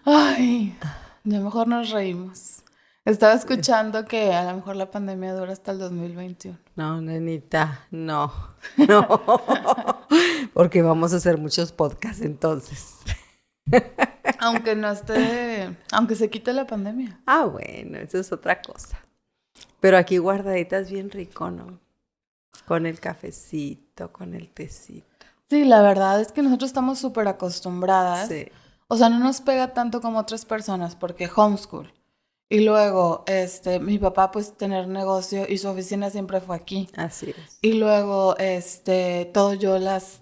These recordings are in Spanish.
Ay, ya mejor nos reímos. Estaba escuchando que a lo mejor la pandemia dura hasta el 2021. No, nenita, no, no, porque vamos a hacer muchos podcasts entonces. Aunque no esté, aunque se quite la pandemia. Ah, bueno, eso es otra cosa. Pero aquí guardaditas bien rico, ¿no? Con el cafecito, con el tecito. Sí, la verdad es que nosotros estamos súper acostumbradas. Sí, O sea, no nos pega tanto como otras personas porque homeschool. Y luego, mi papá pues tener negocio y su oficina siempre fue aquí. así es. Y luego, todo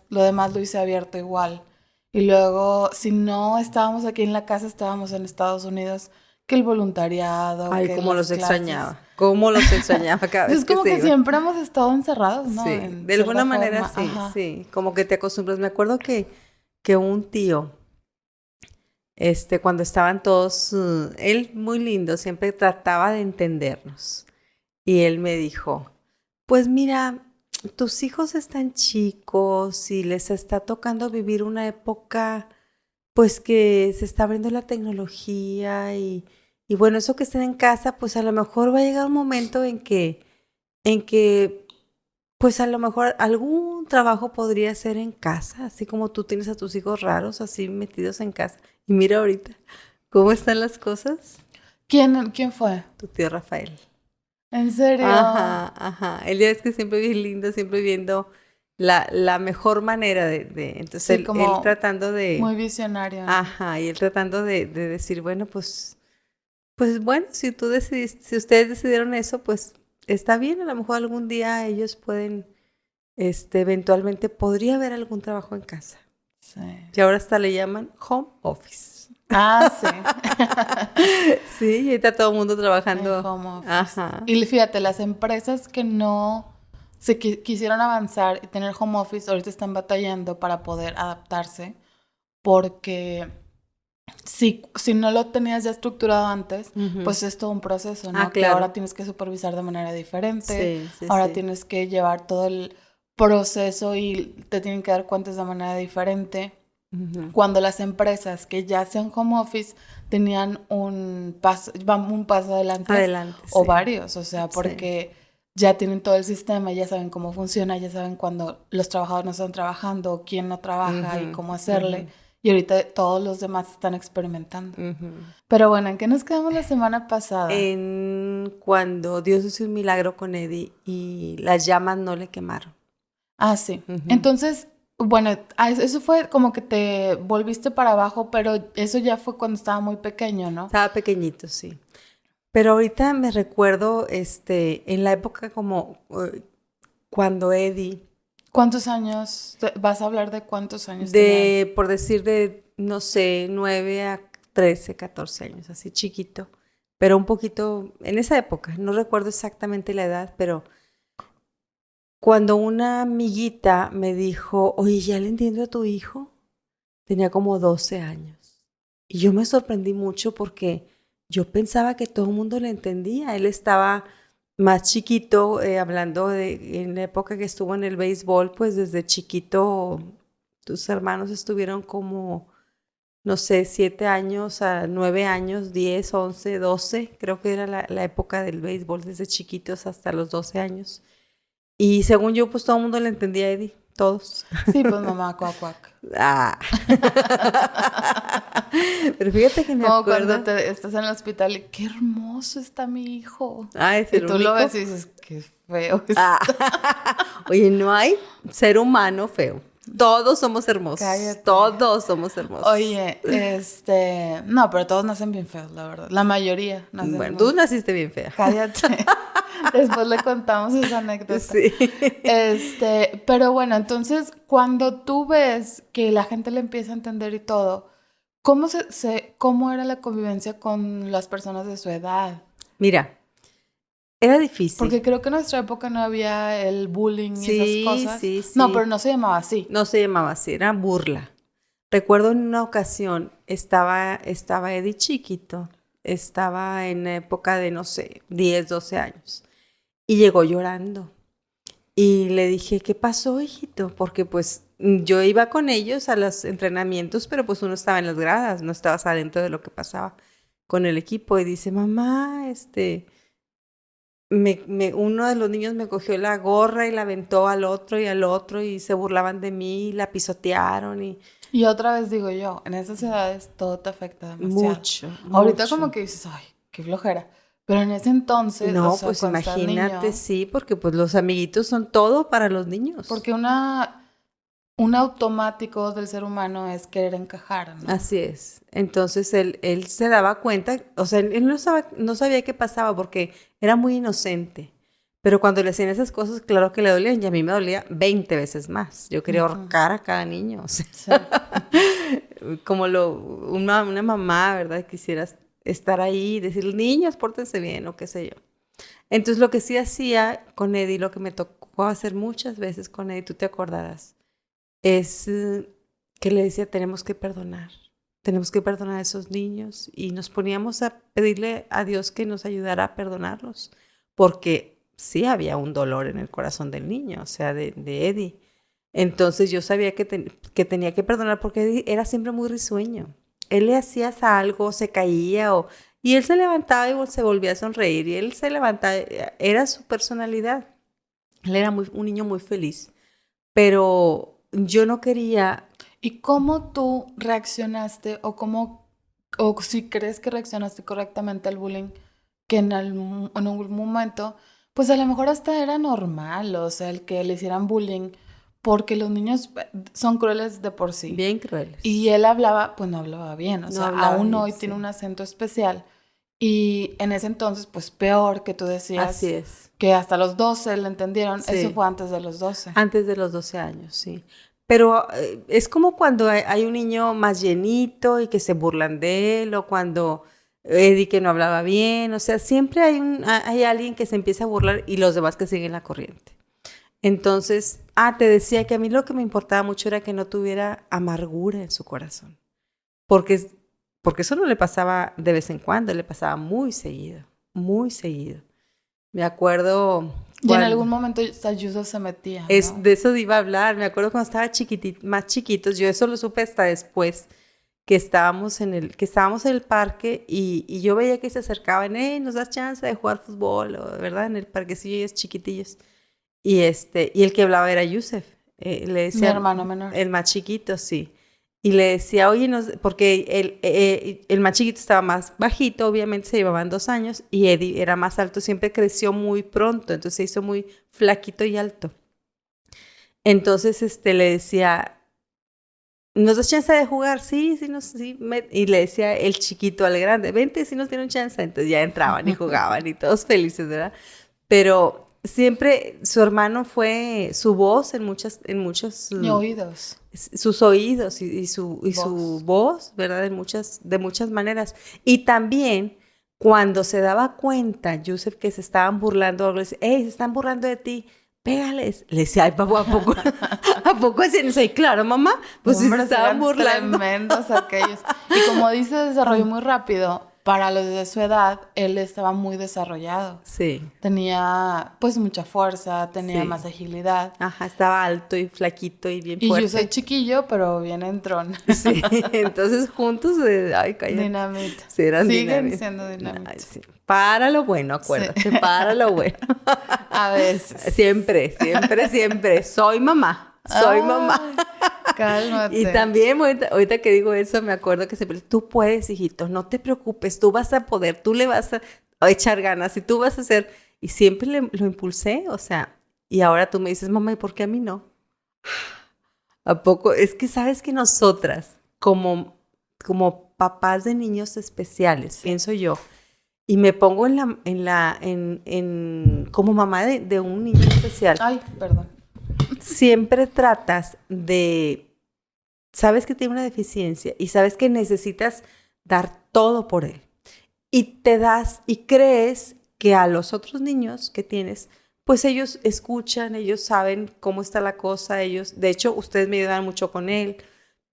lo demás lo hice abierto igual. Y luego, si no estábamos aquí en la casa, estábamos en Estados Unidos, que el voluntariado, Ay, que cómo las los clases. extrañaba. Cómo los extrañaba cada vez Es que como se que iban. siempre hemos estado encerrados, ¿no? Sí, En de alguna cierta manera forma, sí, ajá. sí. Como que te acostumbras. Me acuerdo que un tío, cuando estaban todos, él muy lindo, siempre trataba de entendernos. Y él me dijo, pues mira, tus hijos están chicos y les está tocando vivir una época, pues que se está abriendo la tecnología y bueno, eso que estén en casa, pues a lo mejor va a llegar un momento en que pues a lo mejor algún trabajo podría ser en casa, así como tú tienes a tus hijos raros así metidos en casa. Y mira ahorita, ¿cómo están las cosas? ¿Quién fue? Tu tío Rafael. ¿En serio? Ajá, ajá. Él ya es que siempre bien lindo, siempre viendo la mejor manera entonces Sí, él como tratando muy de, visionario, ¿no? ajá, y él tratando de decir, bueno, pues bueno, si tú decidiste, si ustedes decidieron eso, pues está bien, a lo mejor algún día ellos pueden, eventualmente podría haber algún trabajo en casa. Sí. Y ahora hasta le llaman home office. Ah, sí. Sí, y ahí está todo el mundo En trabajando. home office. Ajá. Y fíjate, las empresas que no quisieron avanzar y tener home office ahorita están batallando para poder adaptarse porque si no lo tenías ya estructurado antes, Ujú. pues es todo un proceso, Ah, ¿no? Que ahora claro. tienes que supervisar de manera diferente, Sí, sí, ahora sí. tienes que llevar todo el proceso y te tienen que dar cuentas de manera diferente. Ujú. Cuando las empresas que ya hacían home office tenían un paso adelante Adelante, o sí. varios, o sea, Sí. porque ya tienen todo el sistema, ya saben cómo funciona, ya saben cuando los trabajadores no están trabajando, quién no trabaja y Ujú, cómo ujú, hacerle. Y ahorita todos los demás están experimentando. ujú. Pero bueno, ¿en qué nos quedamos la semana pasada? En cuando Dios hizo un milagro con Eddie y las llamas no le quemaron. Ah, sí. Ujú. Entonces, bueno, eso fue como que te volviste para abajo, pero eso ya fue cuando estaba muy pequeño, ¿no? Estaba pequeñito, sí. Pero ahorita me recuerdo, en la época como cuando Eddie, ¿Cuántos años? ¿Vas a hablar de cuántos años tenía él? por decir no sé, 9 a 13, 14 años, así chiquito, pero un poquito, en esa época, no recuerdo exactamente la edad, pero cuando una amiguita me dijo, oye, ¿ya le entiendo a tu hijo? Tenía como 12 años. Y yo me sorprendí mucho porque yo pensaba que todo el mundo le entendía. Él estaba más chiquito, hablando en la época que estuvo en el béisbol, pues desde chiquito tus hermanos estuvieron como, no sé, 7 años a 9 años, 10, 11, 12. Creo que era la época del béisbol desde chiquitos hasta los 12 años. Y según yo, pues todo el mundo le entendía a Eddie, todos. Sí, pues mamá, cuac, cuac. Ah. Pero fíjate que me Como cuando acuerdo. te estás en el hospital y qué hermoso está mi hijo. Ah, es Y el tú lo ves único. y dices, qué feo Ah. está. Oye, no hay ser humano feo. Todos somos hermosos. Cállate. Todos somos hermosos. Oye, no, pero todos nacen bien feos, la verdad. La mayoría nacen Bueno, muy tú feos. naciste bien fea. Cállate. Después le contamos esa anécdota. Sí. Pero bueno, entonces cuando tú ves que la gente le empieza a entender y todo, ¿cómo era la convivencia con las personas de su edad? Mira, era difícil. Porque creo que en nuestra época no había el bullying y esas Sí, cosas. sí, No, pero sí. no se llamaba así. No se llamaba así, era burla. Recuerdo en una ocasión, estaba Eddie chiquito, estaba en la época de, no sé, 10, 12 años, y llegó llorando. Y le dije, ¿qué pasó, hijito? Porque pues yo iba con ellos a los entrenamientos, pero pues uno estaba en las gradas, no estabas adentro de lo que pasaba con el equipo. Y dice, mamá, uno de los niños me cogió la gorra y la aventó al otro y se burlaban de mí, y la pisotearon Y otra vez digo yo, en esas edades todo te afecta demasiado. mucho. Ahorita como que dices, ay, qué flojera. Pero en ese entonces, No, o sea, pues cuando estás imagínate, niño, sí, porque pues los amiguitos son todo para los niños. porque un automático del ser humano es querer encajar, ¿no? Así es. Entonces él se daba cuenta, o sea, él no sabía qué pasaba porque era muy inocente. Pero cuando le hacían esas cosas, claro que le dolían y a mí me dolía 20 veces más. Yo quería ahorcar a cada niño. O sea, Sí. como una mamá, ¿verdad? Quisieras estar ahí y decir, niños, pórtense bien o qué sé yo. Entonces lo que sí hacía con Eddie, lo que me tocó hacer muchas veces con Eddie, tú te acordarás, es que le decía, tenemos que perdonar a esos niños y nos poníamos a pedirle a Dios que nos ayudara a perdonarlos, porque sí había un dolor en el corazón del niño, o sea, de Eddie. Entonces yo sabía que tenía que perdonar porque Eddie era siempre muy risueño. Él le hacías algo, se caía y él se levantaba y se volvía a sonreír y él se levantaba, era su personalidad. Él era un niño muy feliz, pero yo no quería. ¿Y cómo tú reaccionaste o si crees que reaccionaste correctamente al bullying, que en algún momento, pues a lo mejor hasta era normal, o sea, el que le hicieran bullying, porque los niños son crueles de por sí. Bien crueles. Y él hablaba, pues no hablaba bien, o No sea, hablaba aún bien, hoy sí. tiene un acento especial. Y en ese entonces, pues peor que tú decías Así es. que hasta los 12 le entendieron, Sí. eso fue antes de los 12. Antes de los 12 años, sí. Pero es como cuando hay un niño más llenito y que se burlan de él, o cuando Eddie que no hablaba bien, o sea, siempre hay alguien que se empieza a burlar y los demás que siguen la corriente. Entonces, te decía que a mí lo que me importaba mucho era que no tuviera amargura en su corazón, porque eso no le pasaba de vez en cuando, le pasaba muy seguido, muy seguido. Me acuerdo. Y en algún momento Yusuf se metía, ¿no? De eso iba a hablar. Me acuerdo cuando estaba más chiquitos. Yo eso lo supe hasta después que estábamos en el parque y yo veía que se acercaban, nos das chance de jugar fútbol, ¿verdad? En el parquecillo es chiquitillos. Y el que hablaba era Yusef. Le decía, mi hermano menor. El más chiquito, sí. Y le decía, oye, porque el más chiquito estaba más bajito, obviamente se llevaban 2 años, y Eddie era más alto, siempre creció muy pronto, entonces se hizo muy flaquito y alto. Entonces le decía, ¿nos das chance de jugar? Sí. Y le decía el chiquito al grande, vente, si nos tiene un chance. Entonces ya entraban y jugaban y todos felices, ¿verdad? Pero siempre su hermano fue su voz en muchos oídos. Sus oídos y su voz, ¿verdad? De muchas maneras. Y también cuando se daba cuenta, Yusef, que se estaban burlando, le decía, hey, se están burlando de ti, pégales. Le decía, ay, papá, ¿a poco hacían eso? Y claro, mamá, pues hombre, se estaban burlando. Tremendos aquellos. Y como dice, desarrolló muy rápido. Para los de su edad, él estaba muy desarrollado. Sí. Tenía, pues, mucha fuerza, tenía más agilidad. Ajá, estaba alto y flaquito y bien fuerte. Y yo soy chiquillo, pero bien entrón. Sí, entonces juntos, ay, cállate. Dinamita. Sí, Siguen siendo dinamita. Sí. Para lo bueno, acuérdate, sí. Para lo bueno. A veces. Siempre. Soy mamá. Cálmate. Y también, ahorita que digo eso, me acuerdo que siempre, tú puedes, hijito, no te preocupes, tú vas a poder, tú le vas a echar ganas y tú vas a hacer. Y siempre lo impulsé, o sea, y ahora tú me dices, mamá, ¿y por qué a mí no? ¿A poco? Es que sabes que nosotras, como papás de niños especiales, pienso yo, y me pongo como mamá de un niño especial. Ay, perdón. Siempre tratas sabes que tiene una deficiencia y sabes que necesitas dar todo por él. Y te das y crees que a los otros niños que tienes, pues ellos escuchan, ellos saben cómo está la cosa, de hecho, ustedes me ayudan mucho con él,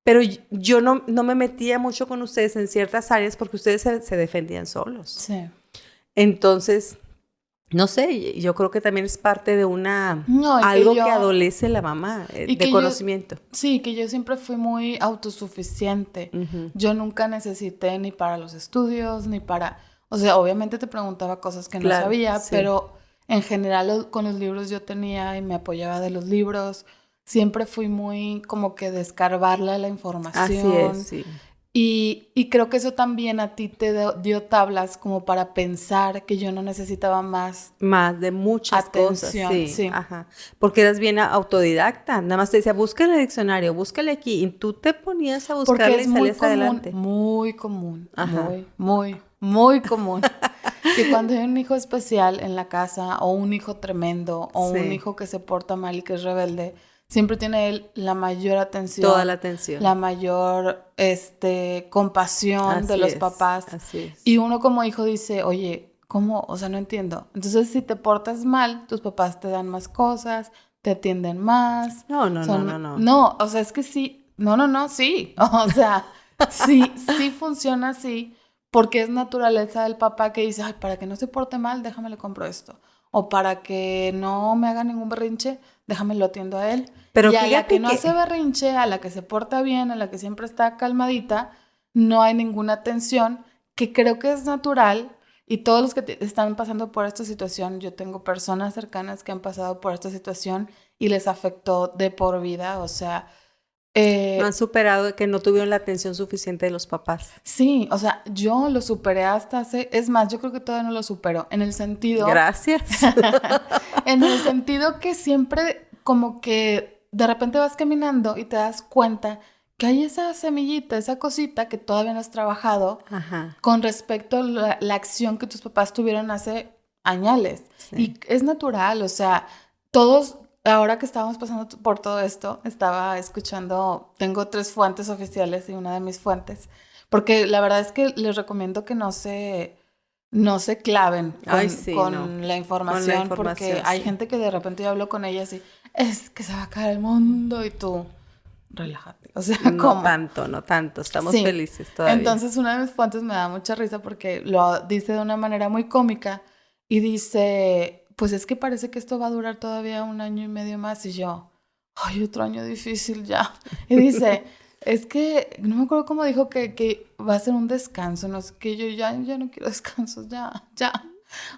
pero yo no me metía mucho con ustedes en ciertas áreas porque ustedes se defendían solos. Sí. Entonces, no sé, yo creo que también es parte de No, algo que adolece la mamá, de conocimiento. Sí, que yo siempre fui muy autosuficiente. Ujú. Yo nunca necesité ni para los estudios, ni para... O sea, obviamente te preguntaba cosas que no Claro, sabía, sí. pero en general con los libros yo tenía y me apoyaba de los libros. Siempre fui muy como que de escarbarle a la Así es, información. sí. Y creo que eso también a ti te dio tablas como para pensar que yo no necesitaba más Más de muchas cosas, atención, sí, sí. ajá. Porque eras bien autodidacta, nada más te decía, búscale el diccionario, búscale aquí, y tú te ponías a Porque buscarle es y salías adelante. muy común, Ajá. muy común, que cuando hay un hijo especial en la casa, o un hijo tremendo, o un Sí, hijo que se porta mal y que es rebelde, siempre tiene él la mayor toda la atención, atención. la mayor, compasión de Así los es, papás. así Y es. uno como hijo dice, oye, ¿cómo? O sea, no entiendo. Entonces, si te portas mal, tus papás te dan más cosas, te atienden más, No, no, no, no, son... no. No, o sea, es que sí, no, sí. O sea, sí funciona así, porque es naturaleza del papá que dice, ay, para que no se porte mal, déjame le compro esto. O para que no me haga ningún berrinche, déjame lo atiendo a él. Pero Y a la que fíjate no hace que, berrinche, a la que se porta bien, a la que siempre está calmadita, no hay ninguna atención, que creo que es natural. Y todos los que están pasando por esta situación, yo tengo personas cercanas que han pasado por esta situación y les afectó de por vida. O sea, no han superado que no tuvieron la atención suficiente de los papás. sí, o sea, yo lo superé hasta hace, es más, yo creo que todavía no lo supero, en el sentido, Gracias. en el sentido que siempre como que de repente vas caminando y te das cuenta que hay esa semillita, esa cosita que todavía no has trabajado Ajá, con respecto a la acción que tus papás tuvieron hace añales. sí. Y es natural, o sea, todos, ahora que estábamos pasando por todo esto, estaba escuchando, tengo 3 fuentes oficiales y una de mis fuentes, porque la verdad es que les recomiendo que no se claven Ay, sí, no. con la Con la información, porque información, hay sí. gente que de repente yo hablo con ellas y es que se va a caer el mundo y tú, relájate, o sea, No ¿cómo? tanto, no tanto. Estamos Sí, felices todavía. entonces una de mis fuentes me da mucha risa porque lo dice de una manera muy cómica y dice, pues es que parece que esto va a durar todavía 1 año y medio más y yo, ay, otro año difícil ya. Y dice, es que, no me acuerdo cómo dijo que va a ser un descanso, no sé qué, yo ya no quiero descansos, ya.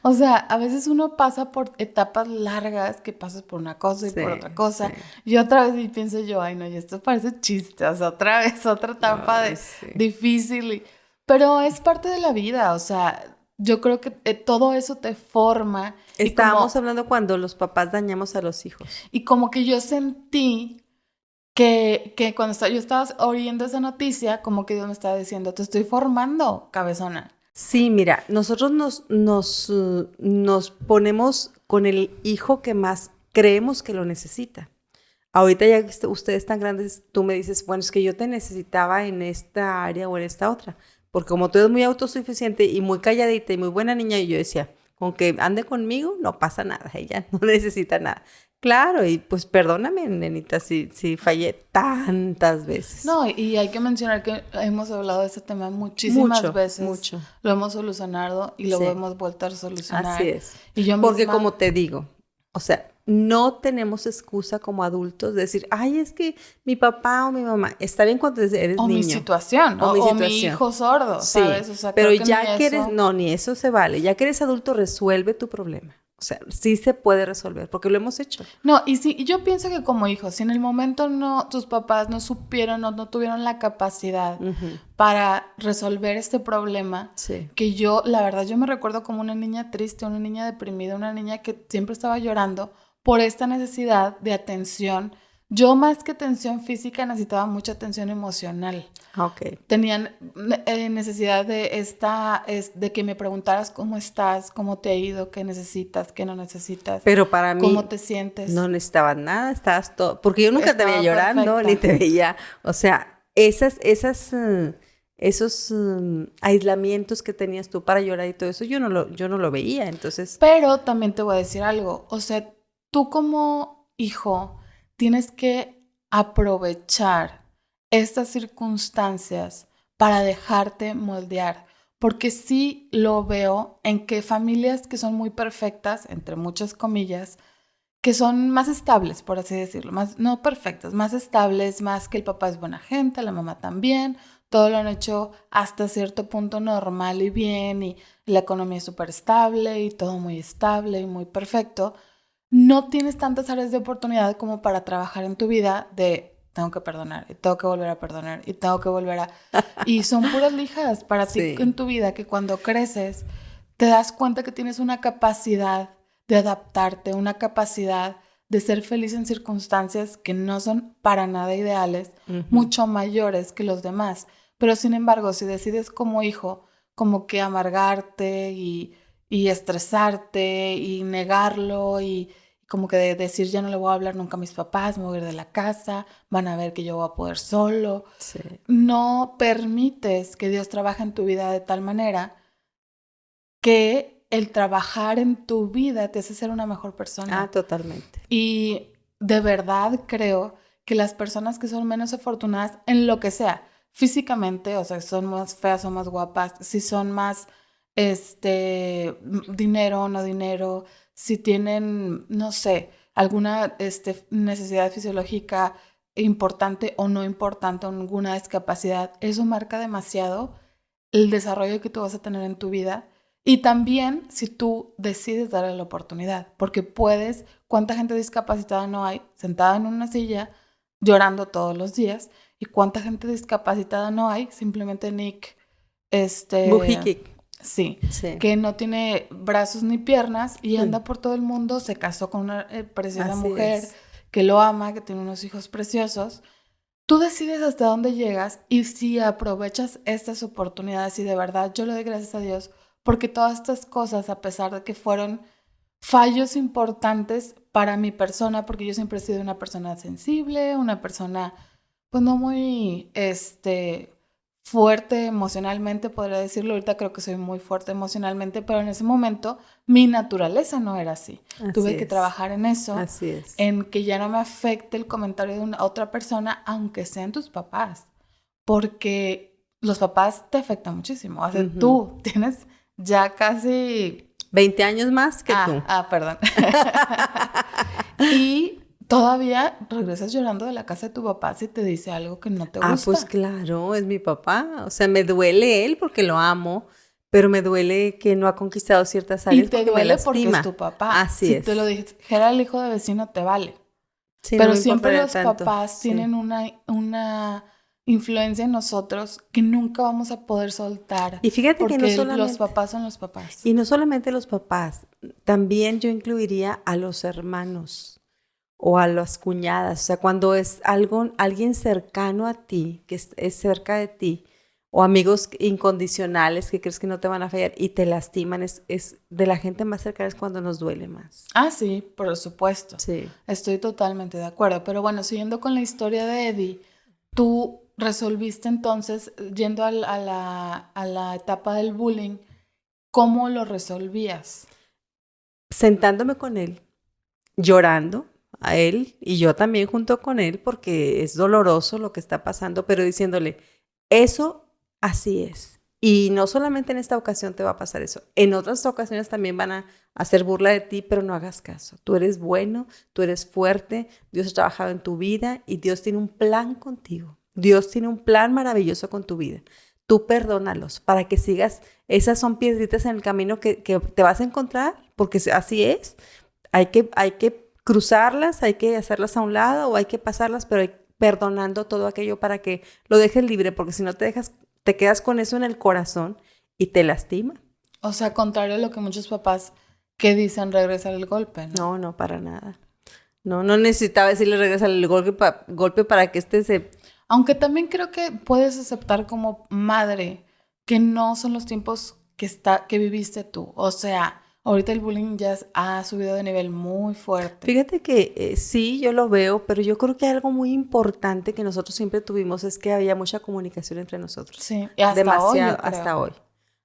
O sea, a veces uno pasa por etapas largas, que pasas por una cosa y por Sí, otra sí. cosa, y otra vez y pienso yo, ay no, y esto parece chiste, o sea, otra vez, otra etapa Ay, de sí. difícil, pero es parte de la vida, o sea, yo creo que todo eso te forma y Estábamos hablando cuando los papás dañamos a los hijos. como que yo sentí que cuando yo estaba oyendo esa noticia, como que Dios me estaba diciendo, te estoy formando, cabezona. Sí, mira, nosotros nos ponemos con el hijo que más creemos que lo necesita. Ahorita ya que ustedes tan grandes, tú me dices, bueno, es que yo te necesitaba en esta área o en esta otra. Porque como tú eres muy autosuficiente y muy calladita y muy buena niña, y yo decía, con que ande conmigo no pasa nada, ella no necesita nada. Claro, y pues perdóname, nenita, si fallé tantas veces. No, y hay que mencionar que hemos hablado de este tema muchísimas Mucho, veces, mucho. lo hemos solucionado y lo Sí. hemos vuelto a Así solucionar. es. Y yo Porque misma, como te digo, o sea, no tenemos excusa como adultos de decir, ay, es que mi papá o mi mamá, está bien cuando eres o mi niño situación, o mi o mi situación. hijo sordo, Sí, ¿sabes? O sea, pero creo que ni ya que eres, eso. no, ni eso se vale. Ya que eres adulto, resuelve tu problema. O sea, sí se puede resolver, porque lo hemos hecho. No, y sí, y yo pienso que como hijos, si en el momento no, tus papás no supieron o no tuvieron la capacidad Ujú. para resolver este problema, Sí. que yo, la verdad, yo me recuerdo como una niña triste, una niña deprimida, una niña que siempre estaba llorando por esta necesidad de atención. Yo más que atención física necesitaba mucha atención emocional. Ok. Tenían necesidad de que me preguntaras cómo estás, cómo te ha ido, qué necesitas, qué no necesitas, Pero para cómo mí te sientes. no necesitabas nada, estabas todo, porque yo nunca te veía Estaba llorando, ni perfecta. te veía, o sea, esos aislamientos que tenías tú para llorar y todo eso, yo no lo veía, entonces, Pero también te voy a decir algo, o sea, tú como hijo tienes que aprovechar estas circunstancias para dejarte moldear, porque sí lo veo en que familias que son muy perfectas, entre muchas comillas, que son más estables, por así decirlo, más, no perfectas, más estables, más que el papá es buena gente, la mamá también, todo lo han hecho hasta cierto punto normal y bien, y la economía es súper estable, y todo muy estable y muy perfecto. No tienes tantas áreas de oportunidad como para trabajar en tu vida de tengo que perdonar, y tengo que volver a perdonar, y tengo que volver a... Y son puras lijas para ti en Sí. tu vida que cuando creces te das cuenta que tienes una capacidad de adaptarte, una capacidad de ser feliz en circunstancias que no son para nada ideales, Ujú. mucho mayores que los demás. Pero sin embargo, si decides como hijo, como que amargarte y estresarte y negarlo y como que decir ya no le voy a hablar nunca a mis papás, me voy a ir de la casa, van a ver que yo voy a poder solo, Sí. no permites que Dios trabaje en tu vida de tal manera que el trabajar en tu vida te hace ser una mejor persona. Totalmente. Y de verdad creo que las personas que son menos afortunadas en lo que sea, físicamente, o sea, son más feas o más guapas, si son más, dinero o no dinero, si tienen, no sé, alguna, necesidad fisiológica importante o no importante, o alguna discapacidad, eso marca demasiado el desarrollo que tú vas a tener en tu vida. Y también si tú decides darle la oportunidad, porque puedes, ¿cuánta gente discapacitada no hay sentada en una silla llorando todos los días? ¿Y cuánta gente discapacitada no hay? Simplemente Nick, Bujiki. sí, Sí. que no tiene brazos ni piernas y Mm. anda por todo el mundo, se casó con una preciosa Así mujer es. que lo ama, que tiene unos hijos preciosos. Tú decides hasta dónde llegas y si aprovechas estas oportunidades y de verdad yo le doy gracias a Dios porque todas estas cosas, a pesar de que fueron fallos importantes para mi persona, porque yo siempre he sido una persona sensible, una persona pues no muy fuerte emocionalmente, podría decirlo. Ahorita creo que soy muy fuerte emocionalmente, pero en ese momento mi naturaleza no era así. Así Tuve que es. trabajar en eso, Así es. en que ya no me afecte el comentario de una otra persona, aunque sean tus papás, porque los papás te afectan muchísimo. O sea, Ujú. tú tienes ya casi 20 años más que tú. perdón. Y todavía regresas llorando de la casa de tu papá si te dice algo que no te Pues gusta. claro, es mi papá. O sea, me duele él porque lo amo, pero me duele que no ha conquistado ciertas Y áreas te porque me duele porque es lastima. tu papá. Así Si te lo es. dijera el hijo de vecino, te vale. Sí, no Pero me siempre importaría los tanto. papás Sí. tienen una influencia en nosotros que nunca vamos a poder soltar, Y fíjate que no porque los solamente, papás son los papás. y no solamente los papás, también yo incluiría a los hermanos o a las cuñadas. O sea, cuando es alguien cercano a ti, que es cerca de ti, o amigos incondicionales que crees que no te van a fallar y te lastiman, es de la gente más cercana es cuando nos duele más. Ah, sí, por supuesto. Sí. Estoy totalmente de acuerdo. Pero bueno, siguiendo con la historia de Eddie, tú resolviste entonces, yendo a la etapa del bullying, ¿cómo lo resolvías? Sentándome con él, llorando a él y yo también junto con él porque es doloroso lo que está pasando, pero diciéndole, eso así es. Y no solamente en esta ocasión te va a pasar eso, en otras ocasiones también van a hacer burla de ti, pero no hagas caso. Tú eres bueno, tú eres fuerte, Dios ha trabajado en tu vida y Dios tiene un plan contigo. Dios tiene un plan maravilloso con tu vida. Tú perdónalos para que sigas. Esas son piedritas en el camino que te vas a encontrar, porque así es. Hay que cruzarlas, hay que hacerlas a un lado o hay que pasarlas, pero perdonando todo aquello para que lo dejes libre, porque si no te quedas con eso en el corazón y te lastima. O sea, contrario a lo que muchos papás que dicen regresar el golpe, ¿no? No, no, para nada. No necesitaba decirle regresa el golpe para que se... Aunque también creo que puedes aceptar como madre que no son los tiempos que viviste tú. O sea, ahorita el bullying ya ha subido de nivel muy fuerte. Fíjate que sí, yo lo veo, pero yo creo que algo muy importante que nosotros siempre tuvimos es que había mucha comunicación entre nosotros. Sí, y hasta hoy Demasiado, yo creo. hasta hoy.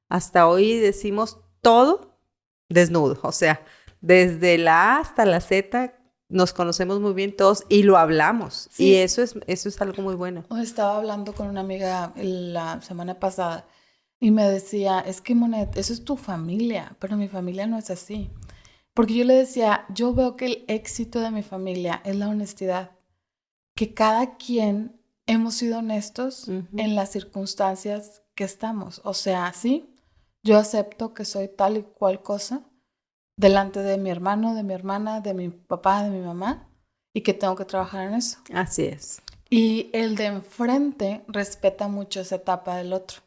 Hasta hoy decimos todo desnudo, o sea, desde la A hasta la Z nos conocemos muy bien todos y lo hablamos. Y Sí, eso es algo muy bueno. estaba hablando con una amiga la semana pasada Y me decía, es que Monet, eso es tu familia, pero mi familia no es así. Porque yo le decía, yo veo que el éxito de mi familia es la honestidad, que cada quien hemos sido honestos en las circunstancias que estamos. O sea, sí, yo acepto que soy tal y cual cosa delante de mi hermano, de mi hermana, de mi papá, de mi mamá, y que tengo que trabajar en eso. Así es. Y el de enfrente respeta mucho esa etapa del otro.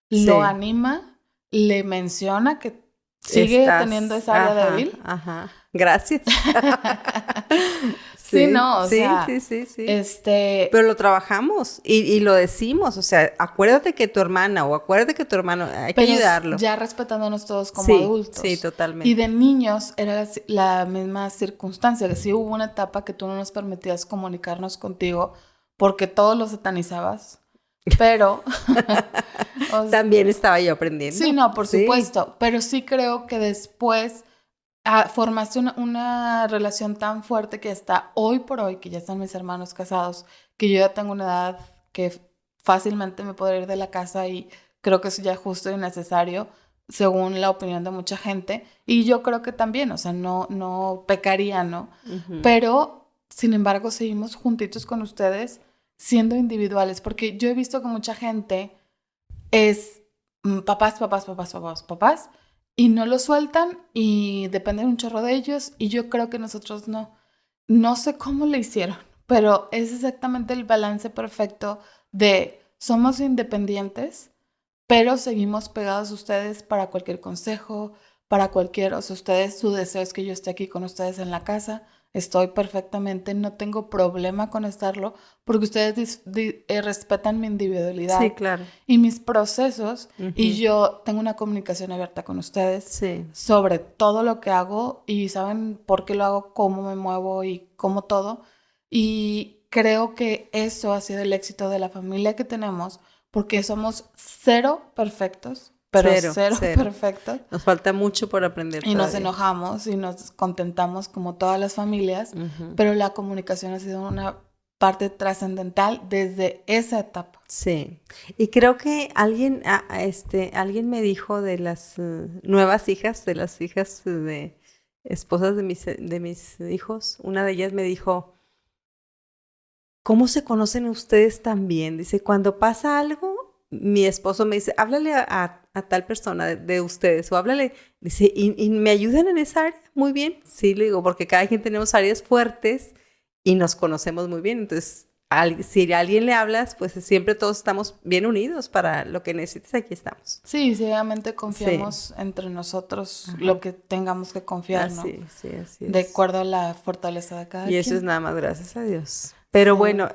Lo Sí. anima, le menciona que sigue teniendo esa área débil. Ajá. Gracias. Sí, Sí, no, o sí, sea, sí. Pero lo trabajamos y lo decimos. O sea, acuérdate que tu hermana o acuérdate que tu hermano, hay que pero ayudarlo. ya respetándonos todos como Sí, adultos. sí, Y totalmente. de niños era la misma circunstancia, que sí hubo una etapa que tú no nos permitías comunicarnos contigo porque todos lo satanizabas, pero... o sea, También estaba yo aprendiendo. sí, no, por Sí. supuesto, pero sí creo que después formaste una relación tan fuerte que hasta hoy por hoy, que ya están mis hermanos casados, que yo ya tengo una edad que fácilmente me puedo ir de la casa y creo que eso ya es justo y necesario, según la opinión de mucha gente. Y yo creo que también, o sea, no pecaría, ¿no? Pero, sin embargo, seguimos juntitos con ustedes siendo individuales, porque yo he visto que mucha gente es papás, y no lo sueltan y dependen un chorro de ellos, y yo creo que nosotros no. No sé cómo lo hicieron, pero es exactamente el balance perfecto de somos independientes, pero seguimos pegados a ustedes para cualquier consejo, para cualquier, o sea, ustedes, su deseo es que yo esté aquí con ustedes en la casa, estoy perfectamente, no tengo problema con estarlo, porque ustedes respetan mi individualidad Sí, claro. y mis procesos, y yo tengo una comunicación abierta con ustedes Sí. sobre todo lo que hago, y saben por qué lo hago, cómo me muevo y cómo todo, y creo que eso ha sido el éxito de la familia que tenemos, porque somos cero perfectos, pero cero perfectos. Nos falta mucho por aprender Y nos todavía. enojamos y nos contentamos como todas las familias, pero la comunicación ha sido una parte trascendental desde esa etapa. Sí. Y creo que alguien me dijo de las nuevas hijas, de las hijas de esposas de mis hijos, una de ellas me dijo, ¿cómo se conocen ustedes tan bien? Dice, cuando pasa algo, mi esposo me dice, háblale a tal persona de ustedes, o háblale, dice, ¿y me ayudan en esa área? Muy bien. Sí, le digo, porque cada quien tenemos áreas fuertes y nos conocemos muy bien. Entonces, si a alguien le hablas, pues siempre todos estamos bien unidos para lo que necesites, aquí estamos. Sí, obviamente confiamos entre nosotros lo que tengamos que confiar, ¿no? Así es. De acuerdo a la fortaleza de cada Y quien. eso es nada más gracias a Dios. Pero bueno,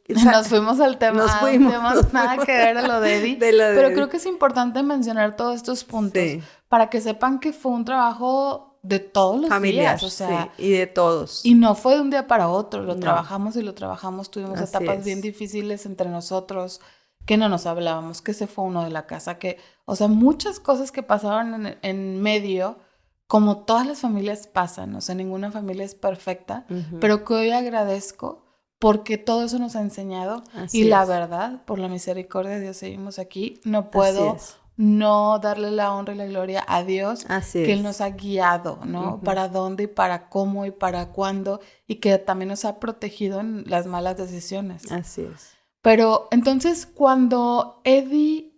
nos fuimos al tema, nos fuimos, nada que ver a lo de Eddie, pero creo que es importante mencionar todos estos puntos para que sepan que fue un trabajo de todos los días, o sea, y de todos. Y no fue de un día para otro, lo trabajamos, tuvimos etapas bien difíciles entre nosotros, que no nos hablábamos, que se fue uno de la casa, o sea, muchas cosas que pasaron en medio, como todas las familias pasan, o sea, ninguna familia es perfecta, pero que hoy agradezco porque todo eso nos ha enseñado. Y la verdad, por la misericordia de Dios, seguimos aquí. No puedo no darle la honra y la gloria a Dios, que Él nos ha guiado, ¿no? Para dónde y para cómo y para cuándo, y que también nos ha protegido en las malas decisiones. Así es. Pero entonces, cuando Eddie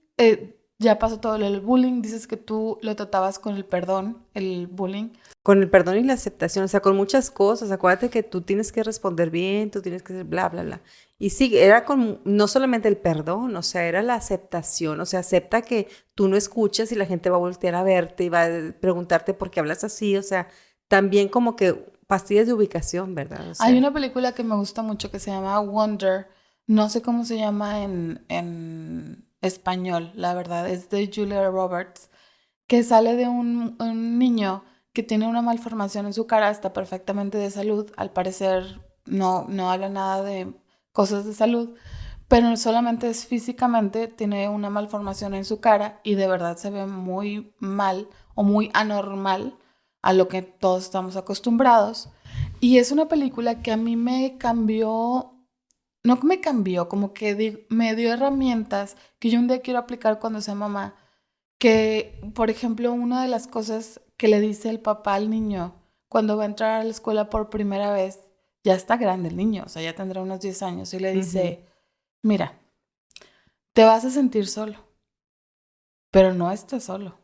ya pasó todo el bullying, dices que tú lo tratabas con el perdón, el bullying. Con el perdón y la aceptación, o sea, con muchas cosas. Acuérdate que tú tienes que responder bien, tú tienes que hacer bla, bla, bla. Y sí, era con no solamente el perdón, o sea, era la aceptación. O sea, acepta que tú no escuchas y la gente va a voltear a verte y va a preguntarte por qué hablas así. O sea, también como que pastillas de ubicación, ¿verdad? O sea, hay una película que me gusta mucho que se llama Wonder. No sé cómo se llama en español, la verdad. Es de Julia Roberts, que sale de un niño que tiene una malformación en su cara, está perfectamente de salud, al parecer no habla nada de cosas de salud, pero solamente es físicamente, tiene una malformación en su cara y de verdad se ve muy mal o muy anormal a lo que todos estamos acostumbrados. Y es una película que a mí me cambió no me cambió, como que me dio herramientas que yo un día quiero aplicar cuando sea mamá. Que, por ejemplo, una de las cosas que le dice el papá al niño cuando va a entrar a la escuela por primera vez, ya está grande el niño, o sea, ya tendrá unos 10 años, y le dice, mira, te vas a sentir solo, pero no estás solo.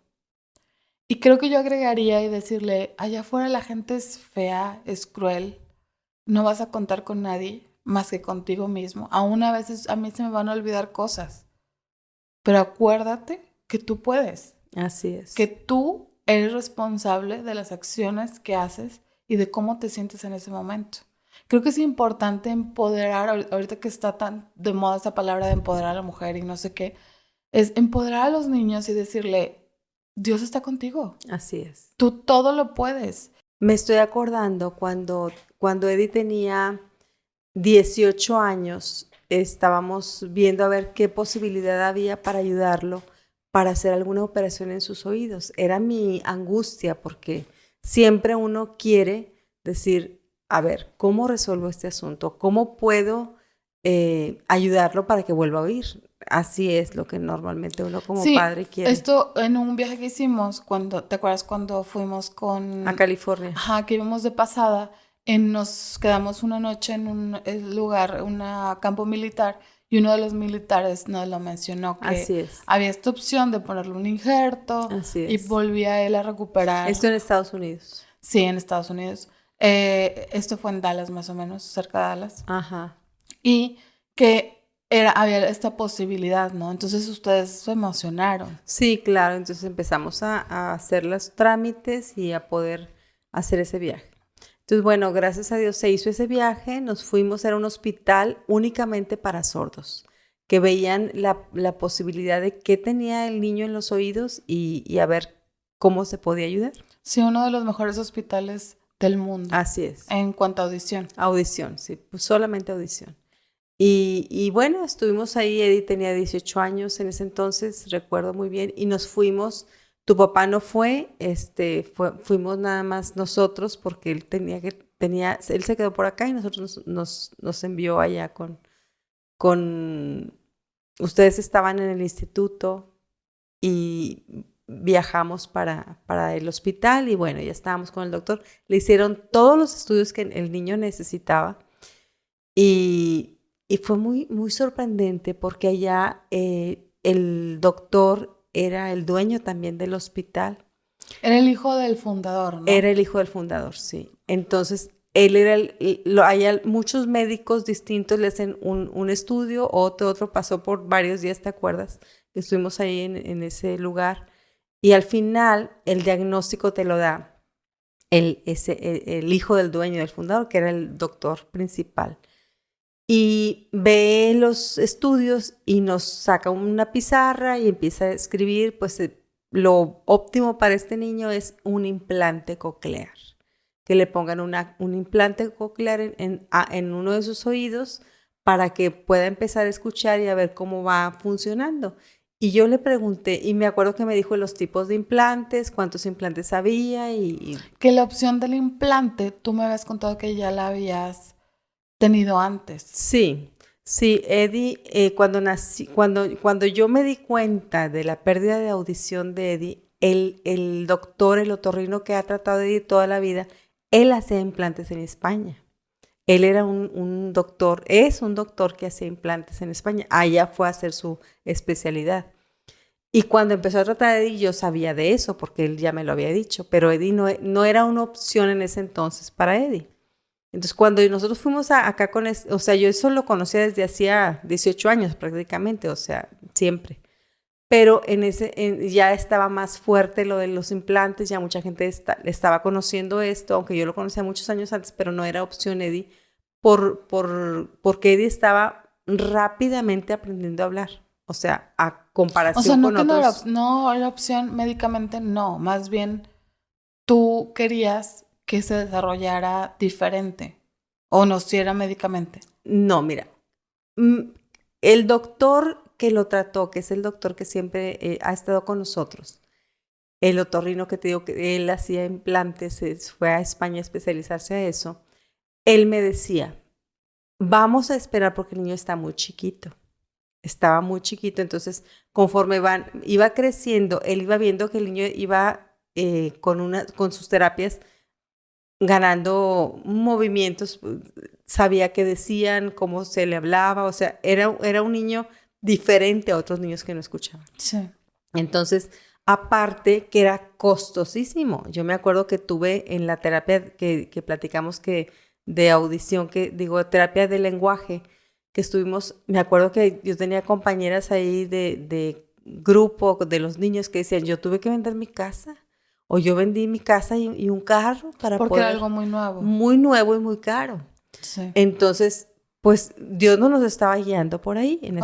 Y creo que yo agregaría y decirle, allá afuera la gente es fea, es cruel, no vas a contar con nadie más que contigo mismo. Aún a veces a mí se me van a olvidar cosas, pero acuérdate que tú puedes. Así es. Que tú eres responsable de las acciones que haces y de cómo te sientes en ese momento. Creo que es importante empoderar, ahorita que está tan de moda esa palabra de empoderar a la mujer y no sé qué, es empoderar a los niños y decirle, Dios está contigo. Así es. Tú todo lo puedes. Me estoy acordando cuando Eddie tenía 18 años, estábamos viendo a ver qué posibilidad había para ayudarlo para hacer alguna operación en sus oídos. Era mi angustia porque siempre uno quiere decir, a ver, ¿cómo resuelvo este asunto? ¿Cómo puedo ayudarlo para que vuelva a oír? Así es lo que normalmente uno como padre quiere. Esto en un viaje que hicimos, ¿te acuerdas cuando fuimos a California? Ajá, que íbamos de pasada, nos quedamos una noche en un lugar, un campo militar, y uno de los militares nos lo mencionó, que había esta opción de ponerle un injerto. Y volvía él a recuperar. Esto en Estados Unidos. Sí, en Estados Unidos. Esto fue en Dallas, más o menos, cerca de Dallas. Ajá. Y que había esta posibilidad, ¿no? Entonces ustedes se emocionaron. Sí, claro. Entonces empezamos a hacer los trámites y a poder hacer ese viaje. Entonces, bueno, gracias a Dios se hizo ese viaje. Nos fuimos a un hospital únicamente para sordos, que veían la posibilidad de qué tenía el niño en los oídos y a ver cómo se podía ayudar. Sí, uno de los mejores hospitales del mundo. Así es. En cuanto a audición. Audición, sí, pues solamente audición. Y bueno, estuvimos ahí. Eddie tenía 18 años en ese entonces, recuerdo muy bien, y nos fuimos. Tu papá no fue, fuimos nada más nosotros porque él él se quedó por acá y nosotros nos envió allá ustedes estaban en el instituto y viajamos para el hospital y bueno, ya estábamos con el doctor. Le hicieron todos los estudios que el niño necesitaba y fue muy, muy sorprendente porque allá el doctor era el dueño también del hospital. Era el hijo del fundador, ¿no? Era el hijo del fundador, sí. Entonces, él era hay muchos médicos distintos, le hacen un estudio, otro pasó por varios días, ¿te acuerdas? Estuvimos ahí en ese lugar. Y al final, el diagnóstico te lo da el hijo del dueño, del fundador, que era el doctor principal. Y ve los estudios y nos saca una pizarra y empieza a escribir, pues lo óptimo para este niño es un implante coclear, que le pongan un implante coclear en uno de sus oídos para que pueda empezar a escuchar y a ver cómo va funcionando. Y yo le pregunté, y me acuerdo que me dijo los tipos de implantes, cuántos implantes había Que la opción del implante, tú me habías contado que ya la habías tenido antes. Sí, Eddie, cuando yo me di cuenta de la pérdida de audición de Eddie, el doctor, el otorrino que ha tratado de Eddie toda la vida, él hacía implantes en España. Él era un doctor, es un doctor que hacía implantes en España. Allá fue a hacer su especialidad. Y cuando empezó a tratar a Eddie, yo sabía de eso, porque él ya me lo había dicho, pero Eddie no era una opción en ese entonces para Eddie. Entonces, cuando nosotros fuimos acá o sea, yo eso lo conocía desde hacía 18 años prácticamente, o sea, siempre. Pero ya estaba más fuerte lo de los implantes, ya mucha gente estaba conociendo esto, aunque yo lo conocía muchos años antes, pero no era opción Eddie, porque Eddie estaba rápidamente aprendiendo a hablar. O sea, a comparación con otros. No era opción médicamente, no. Más bien, tú querías que se desarrollara diferente. ¿O no, si era médicamente? No, mira. El doctor que lo trató, que es el doctor que siempre ha estado con nosotros, el otorrino que te digo que él hacía implantes, fue a España a especializarse a eso, él me decía, vamos a esperar porque el niño está muy chiquito. Estaba muy chiquito, entonces conforme iba creciendo, él iba viendo que el niño iba con sus terapias ganando movimientos, sabía qué decían, cómo se le hablaba, o sea, era un niño diferente a otros niños que no escuchaban. Sí. Entonces, aparte que era costosísimo. Yo me acuerdo que tuve en la terapia que platicamos de audición, terapia de lenguaje, que estuvimos, me acuerdo que yo tenía compañeras ahí de grupo de los niños que decían, yo tuve que vender mi casa, o yo vendí mi casa y un carro para Porque poder... era algo muy nuevo. Muy nuevo y muy caro. Sí. Entonces, pues Dios no nos estaba guiando por ahí en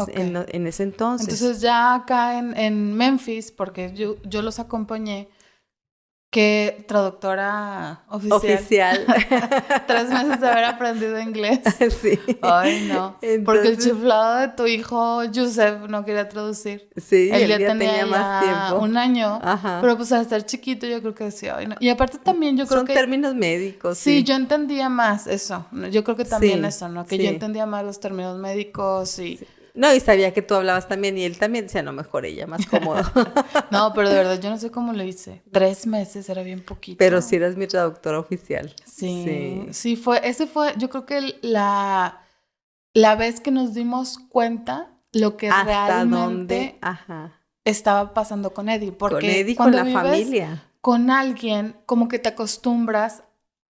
ese entonces. Entonces ya acá en Memphis, porque yo los acompañé, que traductora oficial. 3 meses de haber aprendido inglés. Sí. Ay, no. Entonces, porque el chiflado de tu hijo, Joseph, no quería traducir. Sí, él ya tenía más tiempo. 1 año. Ajá. Pero pues al estar chiquito yo creo que decía, ay, no. Y aparte también yo creo que... Son términos médicos. Sí, yo entendía más eso. Yo creo que también eso, ¿no? Que sí. yo entendía más los términos médicos y... Sí. No, y sabía que tú hablabas también y él también decía, no, mejor ella, más cómodo. No, pero de verdad yo no sé cómo lo hice. 3 meses era bien poquito. Pero sí eras mi traductora oficial. Sí, ese fue, yo creo que la vez que nos dimos cuenta lo que realmente estaba pasando con Eddie. Porque con Eddie, cuando con la vives familia. Con alguien, como que te acostumbras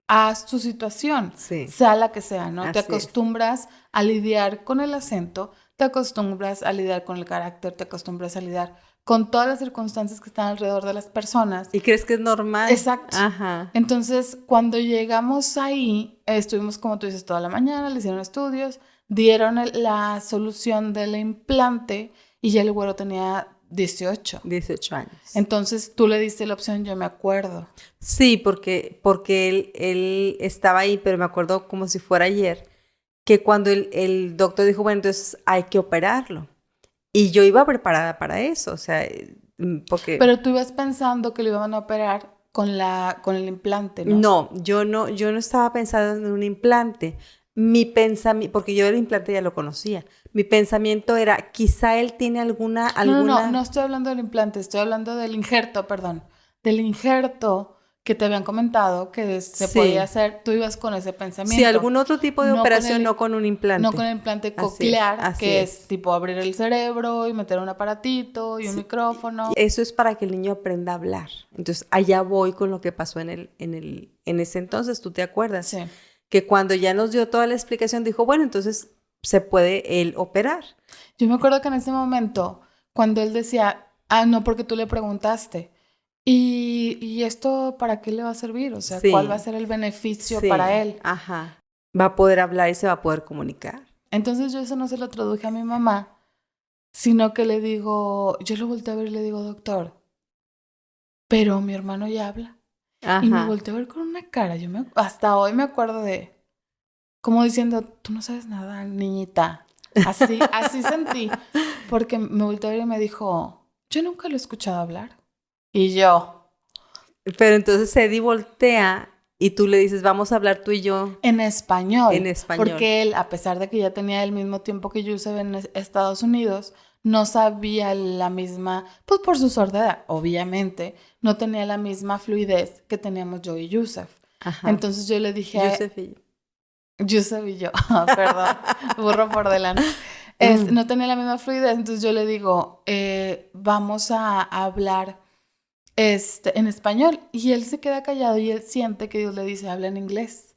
a su situación, sea la que sea, ¿no? Así te acostumbras a lidiar con el acento, te acostumbras a lidiar con el carácter, te acostumbras a lidiar con todas las circunstancias que están alrededor de las personas. ¿Y crees que es normal? Exacto. Ajá. Entonces, cuando llegamos ahí, estuvimos, como tú dices, toda la mañana, le hicieron estudios, dieron la solución del implante y ya el güero tenía 18 años. Entonces, tú le diste la opción, yo me acuerdo. Sí, porque él estaba ahí, pero me acuerdo como si fuera ayer, que cuando el doctor dijo, bueno, entonces hay que operarlo. Y yo iba preparada para eso, o sea, porque... Pero tú ibas pensando que lo iban a operar con el implante, ¿no? No, yo no estaba pensando en un implante. Mi pensamiento, porque yo el implante ya lo conocía. Mi pensamiento era, quizá él tiene alguna... No estoy hablando del implante, estoy hablando del injerto, perdón. Del injerto que te habían comentado que se podía hacer, tú ibas con ese pensamiento. Sí, algún otro tipo de operación, no con un implante. No con el implante coclear, que es tipo abrir el cerebro y meter un aparatito y un micrófono. Eso es para que el niño aprenda a hablar. Entonces, allá voy con lo que pasó en ese entonces, ¿tú te acuerdas? Sí. Que cuando ya nos dio toda la explicación, dijo, bueno, entonces se puede él operar. Yo me acuerdo que en ese momento, cuando él decía, no, porque tú le preguntaste, ¿y esto para qué le va a servir? O sea, ¿cuál va a ser el beneficio para él? Ajá. Va a poder hablar y se va a poder comunicar. Entonces yo eso no se lo traduje a mi mamá, sino que le digo, yo lo volteé a ver y le digo, doctor, pero mi hermano ya habla. Ajá. Y me volteé a ver con una cara, hasta hoy me acuerdo de, como diciendo, tú no sabes nada, niñita. Así sentí, porque me volteé a ver y me dijo, yo nunca lo he escuchado hablar. Y yo. Pero entonces Eddie voltea y tú le dices, vamos a hablar tú y yo. En español. En español. Porque él, a pesar de que ya tenía el mismo tiempo que Yusef en Estados Unidos, no sabía la misma, pues por su sordera, obviamente, no tenía la misma fluidez que teníamos yo y Yusef. Ajá. Entonces yo le dije Yusef y yo, perdón, burro por delante. No tenía la misma fluidez, entonces yo le digo, vamos a hablar en español. Y él se queda callado y él siente que Dios le dice, habla en inglés.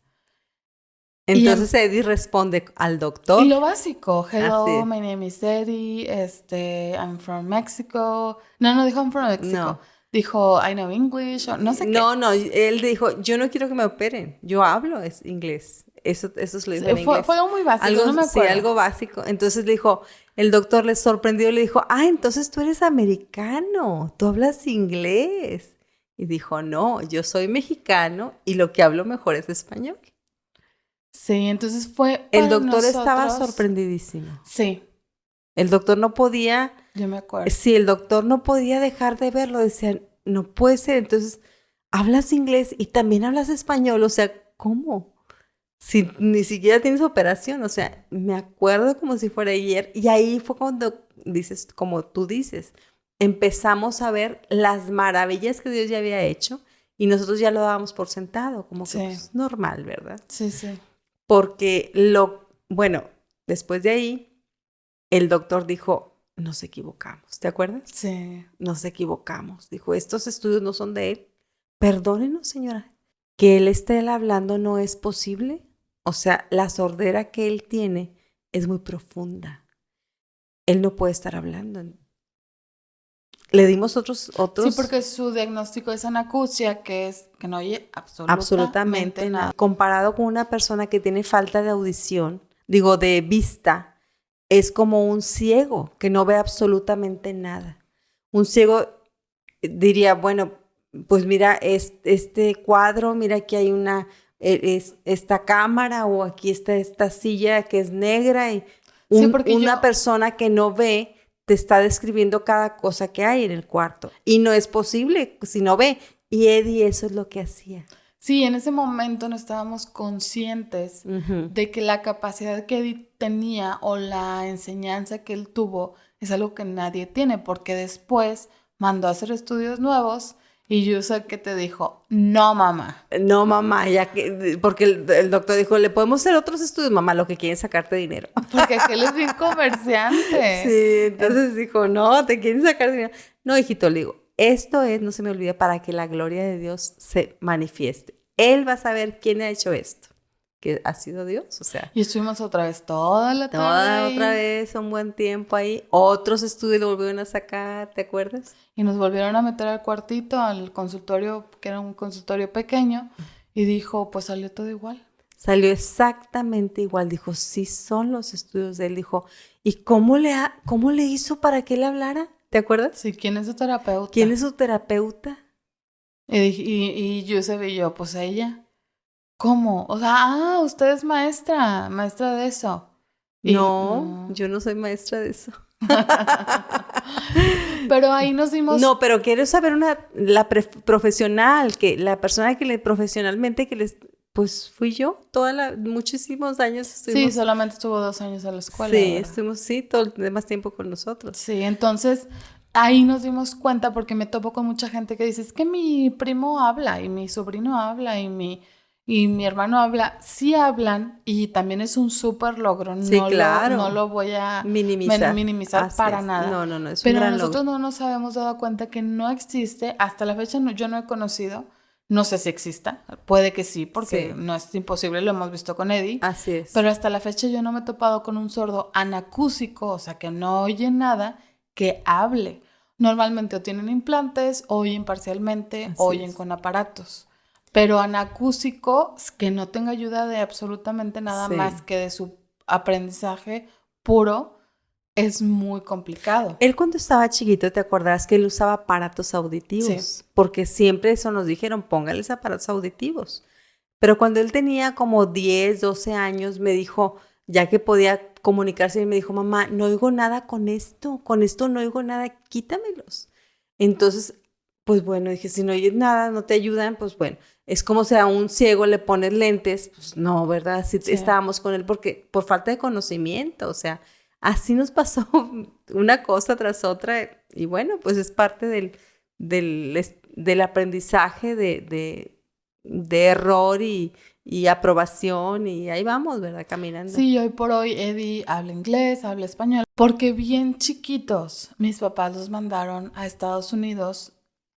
Entonces Eddie responde al doctor. Y lo básico, hello, my name is Eddie, I'm from Mexico. No dijo I'm from Mexico. No. Dijo, I know English, o no sé qué. No, él dijo, yo no quiero que me operen, yo hablo inglés. Eso es lo dijo en inglés. Fue algo muy básico, no me acuerdo. Sí, algo básico. Entonces le dijo, el doctor le sorprendió y le dijo, entonces tú eres americano, tú hablas inglés. Y dijo, no, yo soy mexicano y lo que hablo mejor es español. Sí, entonces fue el doctor estaba sorprendidísimo. Sí. El doctor no podía... Yo me acuerdo. Sí, el doctor no podía dejar de verlo. Decía, no puede ser. Entonces, hablas inglés y también hablas español. O sea, ¿cómo? si ni siquiera tienes operación? O sea, me acuerdo como si fuera ayer. Y ahí fue cuando dices, como tú dices, empezamos a ver las maravillas que Dios ya había hecho y nosotros ya lo dábamos por sentado, como que Sí. pues, normal, ¿verdad? Sí, sí. Porque bueno, después de ahí, el doctor dijo, nos equivocamos, ¿te acuerdas? Sí. Nos equivocamos. Dijo, estos estudios no son de él. Perdónenos, señora, que él esté hablando no es posible. O sea, la sordera que él tiene es muy profunda. Él no puede estar hablando. Le dimos otros. Sí, porque su diagnóstico es anacusia, que es que no oye Absolutamente nada. nada. Comparado con una persona que tiene falta de audición, digo, de vista, es como un ciego que no ve absolutamente nada. Un ciego diría, bueno, pues mira, este cuadro, mira aquí hay esta cámara o aquí está esta silla que es negra y Sí, porque una persona que no ve te está describiendo cada cosa que hay en el cuarto. Y no es posible si no ve. Y Eddie eso es lo que hacía. Sí, en ese momento no estábamos conscientes de que la capacidad que Edith tenía o la enseñanza que él tuvo es algo que nadie tiene, porque después mandó a hacer estudios nuevos y yo sé que te dijo, no, mamá. No, mamá, porque el doctor dijo, le podemos hacer otros estudios, mamá, lo que quieren es sacarte dinero. Porque aquel es bien comerciante. Sí, entonces dijo, no, te quieren sacar dinero. No, hijito, le digo, esto es, no se me olvida, para que la gloria de Dios se manifieste. Él va a saber quién ha hecho esto, que ha sido Dios, o sea. Y estuvimos otra vez toda la tarde. Toda otra vez, un buen tiempo ahí. Otros estudios lo volvieron a sacar, ¿te acuerdas? Y nos volvieron a meter al cuartito, al consultorio, que era un consultorio pequeño, y dijo, pues salió todo igual. Salió exactamente igual. Dijo, sí son los estudios de él. Dijo, ¿y cómo le hizo para que él hablara? ¿Te acuerdas? Sí, ¿quién es su terapeuta? ¿Quién es su terapeuta? Y Yusef y yo, pues ella. ¿Cómo? O sea, usted es maestra de eso. No, yo no soy maestra de eso. Pero ahí nos dimos... No, pero quiero saber profesional, que la persona que profesionalmente pues fui yo, muchísimos años estuvimos. Sí, solamente estuvo 2 años a la escuela. Sí, ¿verdad? estuvimos, todo el demás tiempo con nosotros. Sí, entonces ahí nos dimos cuenta porque me topo con mucha gente que dice, es que mi primo habla y mi sobrino habla y mi hermano habla. Sí hablan y también es un súper logro. Sí, claro. No lo voy a minimizar para nada. No, es Pero un gran nosotros logro. no nos habíamos dado cuenta que no existe, hasta la fecha yo no he conocido, no sé si exista, puede que sí, porque no es imposible, lo hemos visto con Eddie. Así es. Pero hasta la fecha yo no me he topado con un sordo anacúsico, o sea, que no oye nada, que hable. Normalmente o tienen implantes, oyen parcialmente, Así oyen es. con aparatos. Pero anacúsico, que no tenga ayuda de absolutamente nada más que de su aprendizaje puro, es muy complicado. Él cuando estaba chiquito, ¿te acordarás que él usaba aparatos auditivos? Sí. Porque siempre eso nos dijeron, póngales aparatos auditivos. Pero cuando él tenía como 10, 12 años, me dijo, ya que podía comunicarse, me dijo, mamá, no oigo nada con esto no oigo nada, quítamelos. Entonces, pues bueno, dije, si no oyes nada, no te ayudan, pues bueno, es como si a un ciego le pones lentes, pues no, ¿verdad? Sí. Estábamos con él porque por falta de conocimiento, o sea, así nos pasó una cosa tras otra y bueno, pues es parte del aprendizaje de error y aprobación y ahí vamos, ¿verdad? Caminando. Sí, hoy por hoy Eddie habla inglés, habla español, porque bien chiquitos mis papás los mandaron a Estados Unidos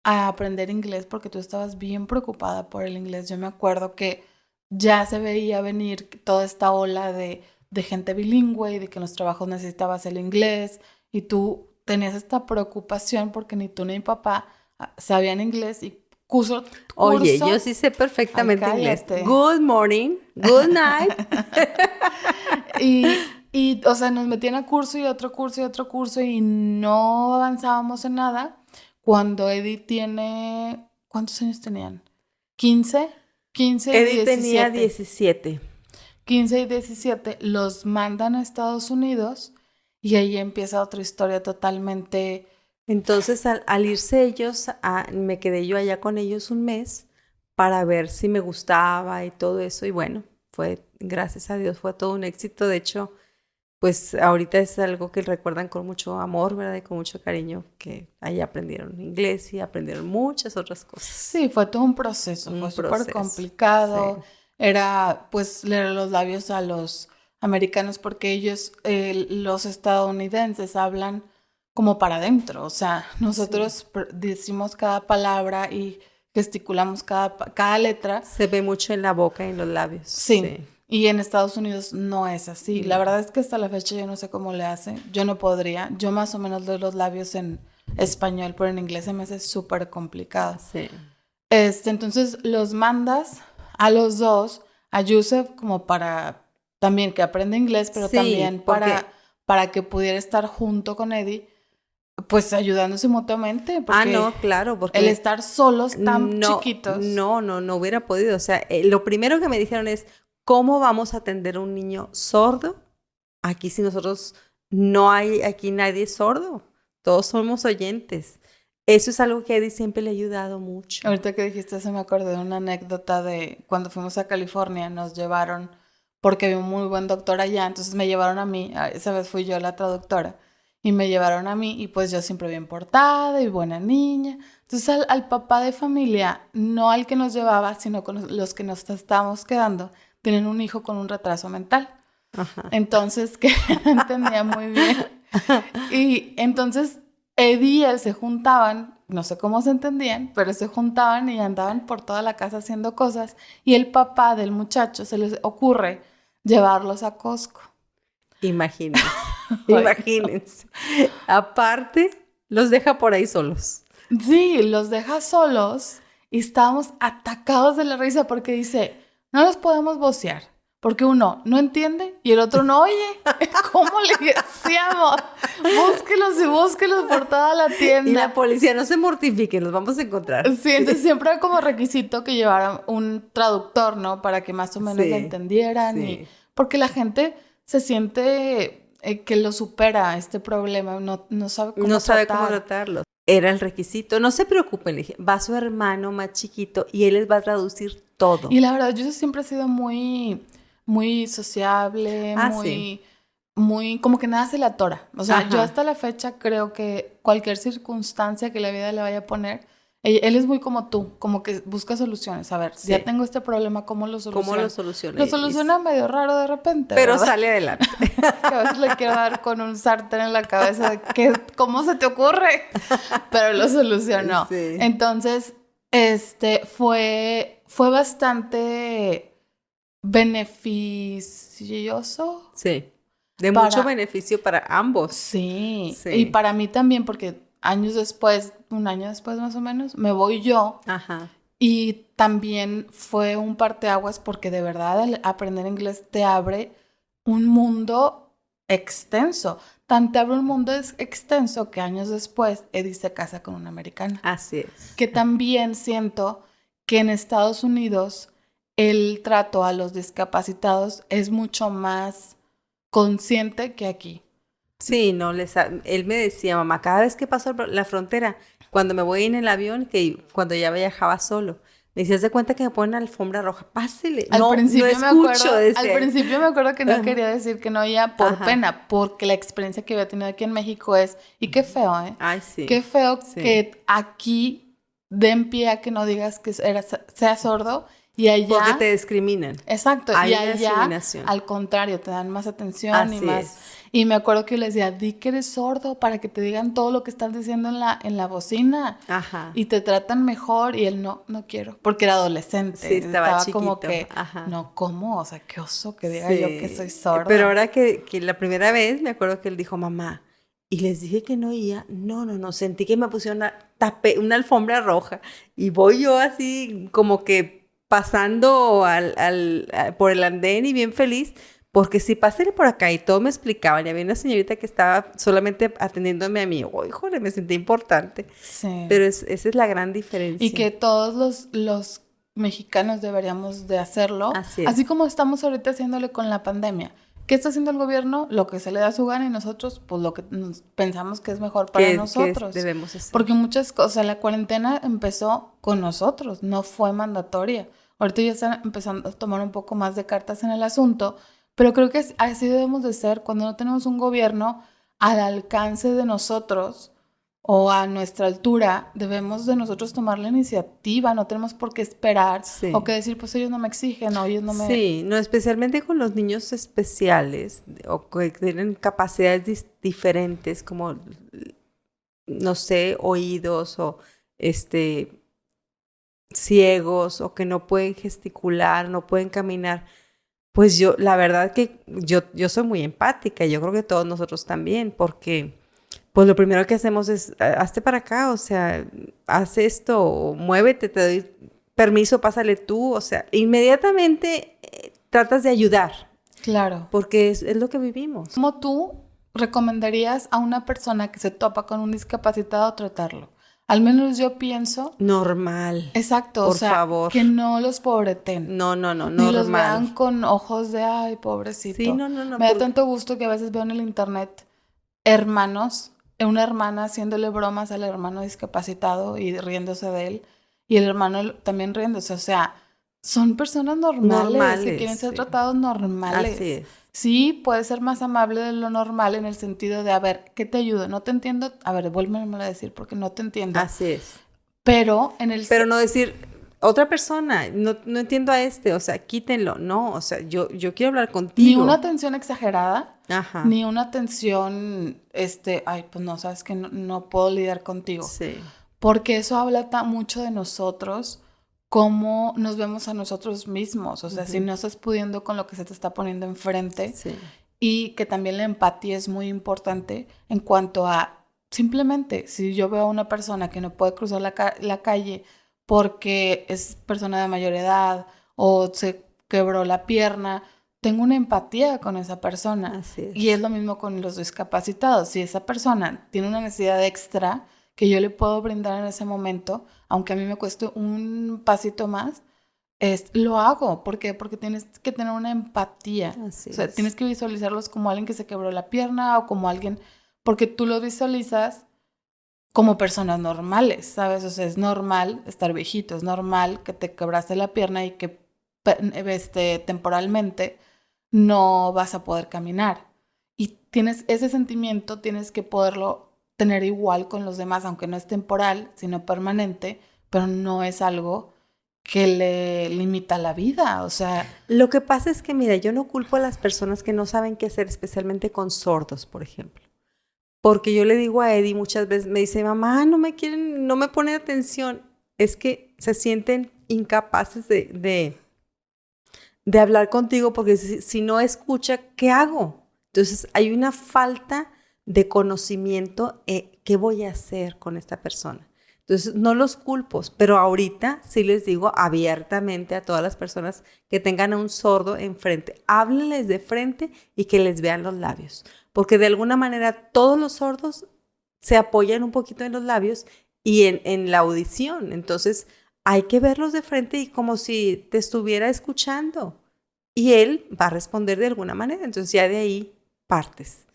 a aprender inglés porque tú estabas bien preocupada por el inglés. Yo me acuerdo que ya se veía venir toda esta ola de gente bilingüe y de que en los trabajos necesitabas el inglés y tú tenías esta preocupación porque ni tú ni mi papá sabían inglés y curso. Oye, yo sí sé perfectamente inglés. Good morning, good night. y, o sea, nos metían a curso y otro curso y otro curso y no avanzábamos en nada. Cuando Eddie tiene... ¿Cuántos años tenían? 15 y Eddie 17. tenía 17. 15 y 17 los mandan a Estados Unidos y ahí empieza otra historia totalmente... Entonces, al irse ellos, me quedé yo allá con ellos un mes para ver si me gustaba y todo eso. Y bueno, gracias a Dios, fue todo un éxito. De hecho, pues ahorita es algo que recuerdan con mucho amor, ¿verdad? Y con mucho cariño, que ahí aprendieron inglés y aprendieron muchas otras cosas. Sí, fue todo un proceso, fue súper proceso, complicado. sí. Era pues leer los labios a los americanos porque ellos, los estadounidenses, hablan como para adentro. O sea, nosotros decimos cada palabra y gesticulamos cada letra. Se ve mucho en la boca y en los labios. Sí. Y en Estados Unidos no es así. La verdad es que hasta la fecha yo no sé cómo le hace. Yo no podría. Yo más o menos leo los labios en español, pero en inglés se me hace súper complicado. Sí. Entonces los mandas a los dos, a Yusef como para también que aprenda inglés, pero Sí, también para que pudiera estar junto con Eddie, pues ayudándose mutuamente. Porque no, claro, porque el estar solos tan chiquitos. No hubiera podido. O sea, lo primero que me dijeron es, ¿cómo vamos a atender a un niño sordo? Aquí si nosotros no hay, aquí nadie es sordo, todos somos oyentes. Eso es algo que a Eddie siempre le ha ayudado mucho. Ahorita que dijiste eso me acordé de una anécdota de cuando fuimos a California, nos llevaron, porque había un muy buen doctor allá, entonces me llevaron a mí, esa vez fui yo la traductora, y me llevaron a mí, y pues yo siempre bien portada y buena niña. Entonces al papá de familia, no al que nos llevaba, sino con los que nos estábamos quedando, tienen un hijo con un retraso mental. Ajá. Entonces, que no entendía muy bien. Y entonces Eddie y él se juntaban, no sé cómo se entendían, pero se juntaban y andaban por toda la casa haciendo cosas. Y el papá del muchacho se les ocurre llevarlos a Costco. Imagínense, imagínense. Aparte, los deja por ahí solos. Sí, los deja solos y estábamos atacados de la risa porque dice, no los podemos vocear, porque uno no entiende y el otro no oye. ¿Cómo le decíamos? Búsquelos y búsquelos por toda la tienda. Y la policía, no se mortifiquen, los vamos a encontrar. Sí, entonces siempre hay como requisito que llevaran un traductor, ¿no? Para que más o menos Sí, lo entendieran. sí. Porque la gente se siente que lo supera este problema, no sabe cómo No sabe cómo tratarlo. Era el requisito. No se preocupen, le dije, va su hermano más chiquito y él les va a traducir todo. Y la verdad, yo siempre he sido muy, muy sociable, muy, como que nada se le atora. O sea, yo hasta la fecha creo que cualquier circunstancia que la vida le vaya a poner, él es muy como tú, como que busca soluciones. A ver, ya tengo este problema, ¿cómo lo soluciono? ¿Cómo lo soluciono? Lo soluciona medio raro de repente, pero ¿verdad? sale adelante. Que a veces le quiero dar con un sartén en la cabeza de ¿cómo se te ocurre? Pero lo solucionó. Sí. Entonces, fue bastante beneficioso. Sí. De mucho beneficio para ambos. Sí. Y para mí también, porque un año después más o menos, me voy yo. Ajá. Y también fue un parteaguas porque de verdad el aprender inglés te abre un mundo extenso. Tan te abre un mundo extenso que años después Eddie se casa con una americana. Así es. Que también siento que en Estados Unidos el trato a los discapacitados es mucho más consciente que aquí. Sí, no, él me decía, mamá, cada vez que paso la frontera, cuando me voy en el avión, que cuando ya viajaba solo, me decía, ¿haz de cuenta que me ponen alfombra roja? Pásele. Al principio decía. Al principio me acuerdo que no quería decir que no oía por pena, porque la experiencia que había tenido aquí en México es, y qué feo, ¿eh? Ay, sí. Qué feo que aquí den pie a que no digas que sea sordo. Y allá, porque te discriminan. Exacto. Hay y allá, discriminación. al contrario, te dan más atención. Así y más. Es. Y me acuerdo que yo les decía, di que eres sordo para que te digan todo lo que están diciendo en la bocina. Ajá. Y te tratan mejor. Y él, no quiero. Porque era adolescente. Sí, estaba chiquito. Como que, ajá. No, ¿cómo? O sea, qué oso que diga yo que soy sorda. Pero ahora que la primera vez, me acuerdo que él dijo, mamá, y les dije que no oía. No, sentí que me pusieron una alfombra roja. Y voy yo así como que pasando por el andén y bien feliz, porque si pasé por acá y todo me explicaban, y había una señorita que estaba solamente atendiéndome a mí, híjole, me sentí importante. Sí. Pero esa es la gran diferencia. Y que todos los mexicanos deberíamos de hacerlo. Así como estamos ahorita haciéndole con la pandemia. ¿Qué está haciendo el gobierno? Lo que se le da su gana y nosotros, pues lo que pensamos que es mejor para nosotros. ¿Qué debemos hacer? Porque muchas cosas, la cuarentena empezó con nosotros, no fue mandatoria. Ahorita ya están empezando a tomar un poco más de cartas en el asunto, pero creo que así debemos de ser cuando no tenemos un gobierno al alcance de nosotros o a nuestra altura. Debemos de nosotros tomar la iniciativa, no tenemos por qué esperar o que decir, pues ellos no me exigen o ellos no me... Sí, no, especialmente con los niños especiales o que tienen capacidades diferentes como, no sé, oídos o ciegos o que no pueden gesticular, no pueden caminar. Pues yo, la verdad que yo soy muy empática y yo creo que todos nosotros también, porque pues lo primero que hacemos es, hazte para acá, o sea, haz esto, o muévete, te doy permiso, pásale tú, o sea, inmediatamente tratas de ayudar. Claro. Porque es lo que vivimos. ¿Cómo tú recomendarías a una persona que se topa con un discapacitado tratarlo? Al menos yo pienso... Normal. Exacto, por favor. Que no los pobreten. No, Ni normal. los vean con ojos de, ay, pobrecito. Sí, no. Me da tanto gusto que a veces veo en el internet hermanos, una hermana haciéndole bromas al hermano discapacitado y riéndose de él, y el hermano también riéndose. O sea, son personas normales que quieren ser tratados normales. Así es. Sí, puede ser más amable de lo normal en el sentido de, a ver, ¿qué te ayudo? No te entiendo. A ver, vuélvemelo a decir porque no te entiendo. Así es. Pero no decir, otra persona, no entiendo a o sea, quítenlo. No, o sea, yo quiero hablar contigo. Ni una atención exagerada. Ajá. Ni una atención, ay, pues no, sabes que no puedo lidiar contigo. Sí. Porque eso habla mucho de nosotros, cómo nos vemos a nosotros mismos. O sea, si no estás pudiendo con lo que se te está poniendo enfrente. Sí. Y que también la empatía es muy importante en cuanto a, simplemente, si yo veo a una persona que no puede cruzar la calle porque es persona de mayor edad o se quebró la pierna, tengo una empatía con esa persona. Así es. Y es lo mismo con los discapacitados. Si esa persona tiene una necesidad extra que yo le puedo brindar en ese momento, aunque a mí me cueste un pasito más, lo hago. ¿Por qué? Porque tienes que tener una empatía. Así es. Tienes que visualizarlos como alguien que se quebró la pierna o como alguien... Porque tú los visualizas como personas normales, ¿sabes? O sea, es normal estar viejito, es normal que te quebraste la pierna y que temporalmente no vas a poder caminar. Y tienes ese sentimiento, tienes que poderlo tener igual con los demás, aunque no es temporal, sino permanente, pero no es algo que le limita la vida, o sea... Lo que pasa es que, mira, yo no culpo a las personas que no saben qué hacer, especialmente con sordos, por ejemplo. Porque yo le digo a Eddie muchas veces, me dice, mamá, no me ponen atención. Es que se sienten incapaces de hablar contigo porque si no escucha, ¿qué hago? Entonces, hay una falta de conocimiento, ¿qué voy a hacer con esta persona? Entonces, no los culpo, pero ahorita sí les digo abiertamente a todas las personas que tengan a un sordo enfrente, háblenles de frente y que les vean los labios. Porque de alguna manera todos los sordos se apoyan un poquito en los labios y en la audición. Entonces, hay que verlos de frente y como si te estuviera escuchando. Y él va a responder de alguna manera. Entonces, ya de ahí partes.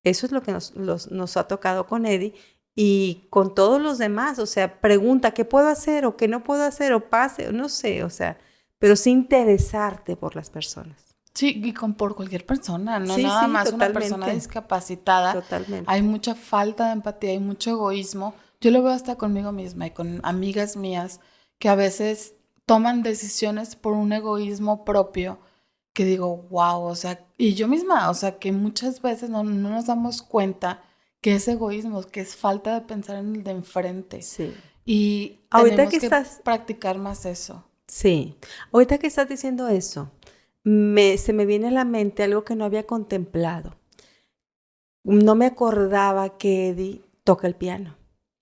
Eso es lo que nos ha tocado con Eddie. Y con todos los demás, o sea, pregunta qué puedo hacer o qué no puedo hacer o pase, o no sé, o sea, pero sí interesarte por las personas. Sí, y por cualquier persona, no nada más totalmente. Una persona discapacitada. Totalmente. Hay mucha falta de empatía, hay mucho egoísmo. Yo lo veo hasta conmigo misma y con amigas mías que a veces toman decisiones por un egoísmo propio que digo, wow, o sea, y yo misma, o sea, que muchas veces no nos damos cuenta que es egoísmo, que es falta de pensar en el de enfrente. Sí. Y ahorita tenemos que practicar más eso. Sí. Ahorita que estás diciendo eso, se me viene a la mente algo que no había contemplado. No me acordaba que Eddie toca el piano.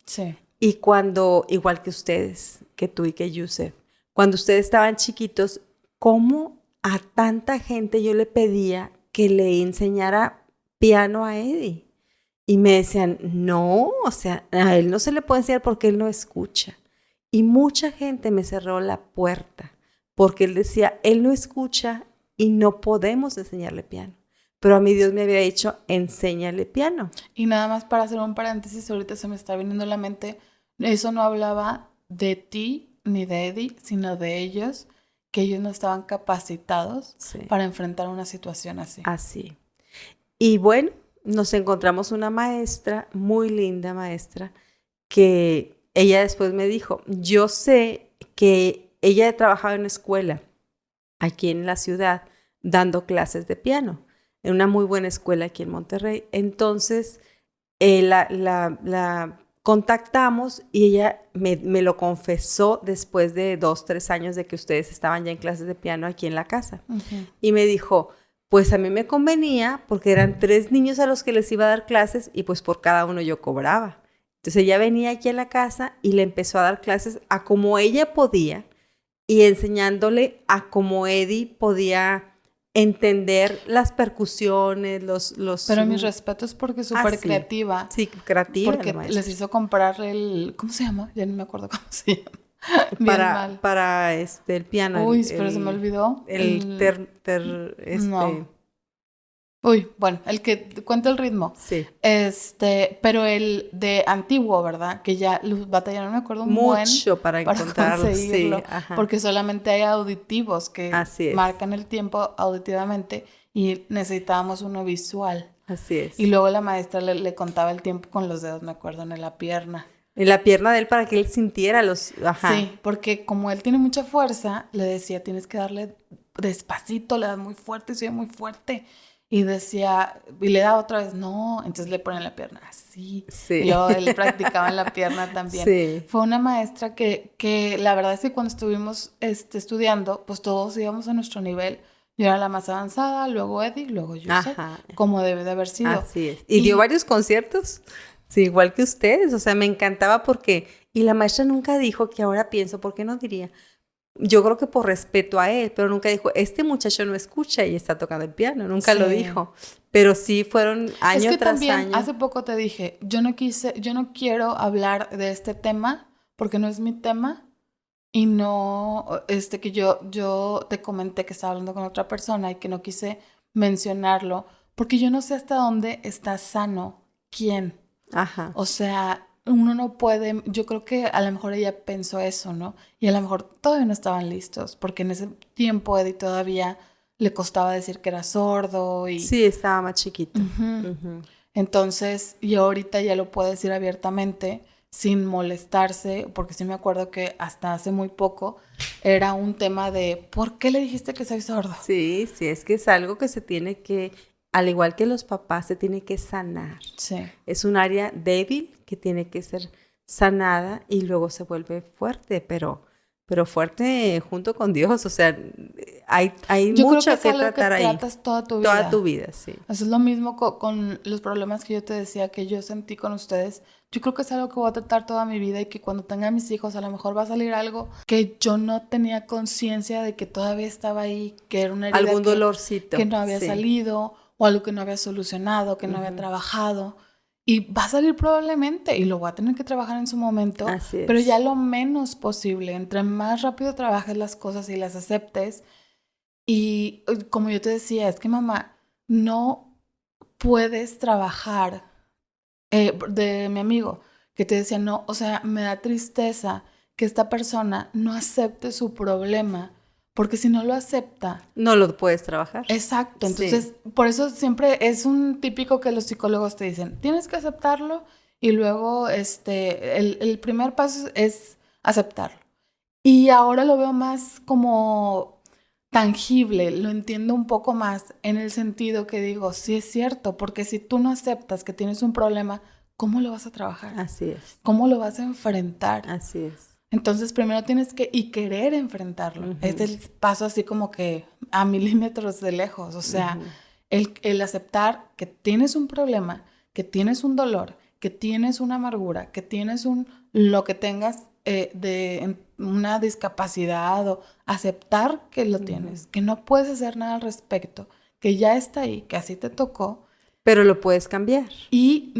Sí. Y cuando, igual que ustedes, que tú y que Yusef, cuando ustedes estaban chiquitos, ¿cómo a tanta gente yo le pedía que le enseñara piano a Eddie? Y me decían, no, o sea, a él no se le puede enseñar porque él no escucha. Y mucha gente me cerró la puerta porque él decía, él no escucha y no podemos enseñarle piano. Pero a mí Dios me había dicho, enséñale piano. Y nada más para hacer un paréntesis, ahorita se me está viniendo a la mente, eso no hablaba de ti ni de Eddie, sino de ellos, que ellos no estaban capacitados Sí. para enfrentar una situación así. Así. Y bueno, nos encontramos una maestra, muy linda maestra, que ella después me dijo, yo sé que ella ha trabajado en una escuela aquí en la ciudad dando clases de piano, en una muy buena escuela aquí en Monterrey. Entonces, la contactamos y ella me lo confesó después de 2-3 años de que ustedes estaban ya en clases de piano aquí en la casa. Ujú. Y me dijo, pues a mí me convenía porque eran 3 niños a los que les iba a dar clases y pues por cada uno yo cobraba. Entonces ella venía aquí a la casa y le empezó a dar clases a como ella podía y enseñándole a cómo Eddie podía entender las percusiones, los Pero mis respetos porque es súper sí. creativa. Sí, creativa la Porque maestra. les hizo comprar ¿cómo se llama? Ya no me acuerdo cómo se llama. Bien mal. Para el piano. Uy, pero se me olvidó. No. Uy, bueno, el que cuenta el ritmo. Sí. Pero el de antiguo, ¿verdad? Que ya los batallaron, no me acuerdo un buen Mucho para encontrarlo, conseguirlo. sí, ajá. Porque solamente hay auditivos que Así es. marcan el tiempo auditivamente y necesitábamos uno visual. Así es. Y luego la maestra le contaba el tiempo con los dedos, me acuerdo, en la pierna. En la pierna de él para que él sintiera los... Ajá. Sí, porque como él tiene mucha fuerza, le decía, tienes que darle despacito, le das muy fuerte, sigue muy fuerte. Y decía, y le da otra vez, no, entonces le ponen la pierna así. Sí. Y luego él practicaba en la pierna también. Sí. Fue una maestra que la verdad es que cuando estuvimos estudiando, pues todos íbamos a nuestro nivel. Yo era la más avanzada, luego Eddie, luego Yusef, como debe de haber sido. Así es. Y dio varios conciertos, sí, igual que ustedes. O sea, me encantaba porque... Y la maestra nunca dijo que ahora pienso, ¿por qué no diría? Yo creo que por respeto a él, pero nunca dijo, este muchacho no escucha y está tocando el piano. Nunca lo dijo. Pero sí fueron año es que tras también, año. hace poco te dije, yo no quiero hablar de este tema porque no es mi tema. Y no, que yo te comenté que estaba hablando con otra persona y que no quise mencionarlo, porque yo no sé hasta dónde está sano quién. Ajá. O sea, uno no puede, yo creo que a lo mejor ella pensó eso, ¿no? Y a lo mejor todavía no estaban listos, porque en ese tiempo Eddie todavía le costaba decir que era sordo y... Sí, estaba más chiquito. Entonces, y ahorita ya lo puede decir abiertamente, sin molestarse, porque sí me acuerdo que hasta hace muy poco era un tema de ¿por qué le dijiste que soy sordo? Sí, sí, es que es algo que se tiene que, al igual que los papás, se tiene que sanar. Sí. Es un área débil que tiene que ser sanada y luego se vuelve fuerte, pero fuerte junto con Dios. O sea, hay mucho que tratar ahí. Tratas toda tu vida. Toda tu vida, sí. Eso es lo mismo con los problemas que yo te decía que yo sentí con ustedes. Yo creo que es algo que voy a tratar toda mi vida y que cuando tenga mis hijos a lo mejor va a salir algo que yo no tenía conciencia de que todavía estaba ahí, que era una herida algún dolorcito que no había salido o algo que no había solucionado, que no había trabajado. Y va a salir probablemente y lo voy a tener que trabajar en su momento, pero ya lo menos posible. Entre más rápido trabajes las cosas y las aceptes. Y como yo te decía, es que mamá, no puedes trabajar de mi amigo que te decía, no, o sea, me da tristeza que esta persona no acepte su problema, porque si no lo acepta... no lo puedes trabajar. Exacto, entonces por eso siempre es un típico que los psicólogos te dicen, tienes que aceptarlo y luego el primer paso es aceptarlo. Y ahora lo veo más como tangible, lo entiendo un poco más en el sentido que digo, sí es cierto, porque si tú no aceptas que tienes un problema, ¿cómo lo vas a trabajar? Así es. ¿Cómo lo vas a enfrentar? Así es. Entonces primero tienes que querer enfrentarlo. Es el paso así como que a milímetros de lejos. O sea, el aceptar que tienes un problema, que tienes un dolor, que tienes una amargura, que tienes lo que tengas de una discapacidad o aceptar que lo tienes, que no puedes hacer nada al respecto, que ya está ahí, que así te tocó. Pero lo puedes cambiar.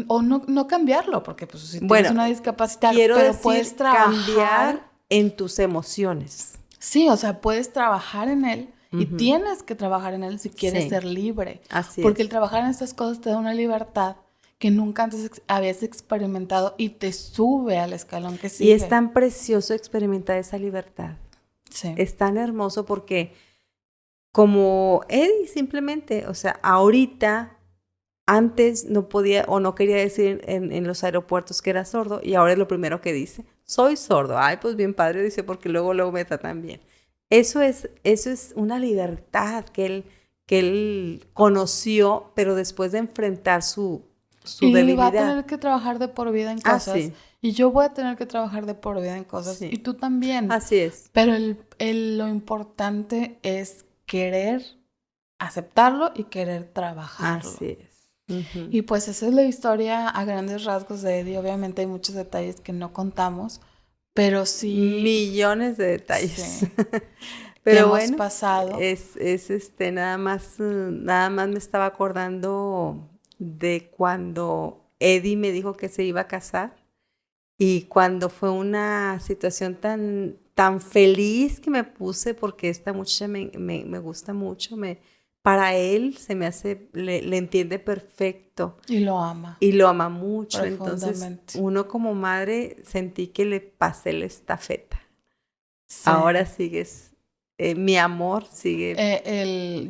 O no cambiarlo, porque pues si tienes una discapacidad, pero puedes cambiar en tus emociones. Sí, o sea, puedes trabajar en él y tienes que trabajar en él si quieres ser libre. Así porque es. El trabajar en estas cosas te da una libertad que nunca antes habías experimentado y te sube al escalón que sigue. Y es tan precioso experimentar esa libertad. Sí. Es tan hermoso porque como Eddie simplemente, o sea, ahorita, antes no podía o no quería decir en los aeropuertos que era sordo y ahora es lo primero que dice, soy sordo. Ay, pues bien padre, dice, porque luego me tratan bien. Eso es una libertad que él conoció, pero después de enfrentar su Y va a debilidad. tener que trabajar de por vida en Ah, cosas. sí, Y yo voy a tener que trabajar de por vida en cosas. sí, Y tú también. así es. Pero lo importante es querer aceptarlo y querer trabajarlo. Así es. Ujú. Y pues esa es la historia a grandes rasgos de Eddie. Obviamente hay muchos detalles que no contamos, pero sí, Millones de detalles. sí, que Pero hemos bueno, pasado. es nada más me estaba acordando de cuando Eddie me dijo que se iba a casar y cuando fue una situación tan feliz que me puse porque esta muchacha me gusta mucho, para él se me hace, le entiende perfecto Y lo ama y lo ama mucho. Entonces, profundamente. uno como madre sentí que le pasé la estafeta. Sí. Ahora sigues, mi amor sigue.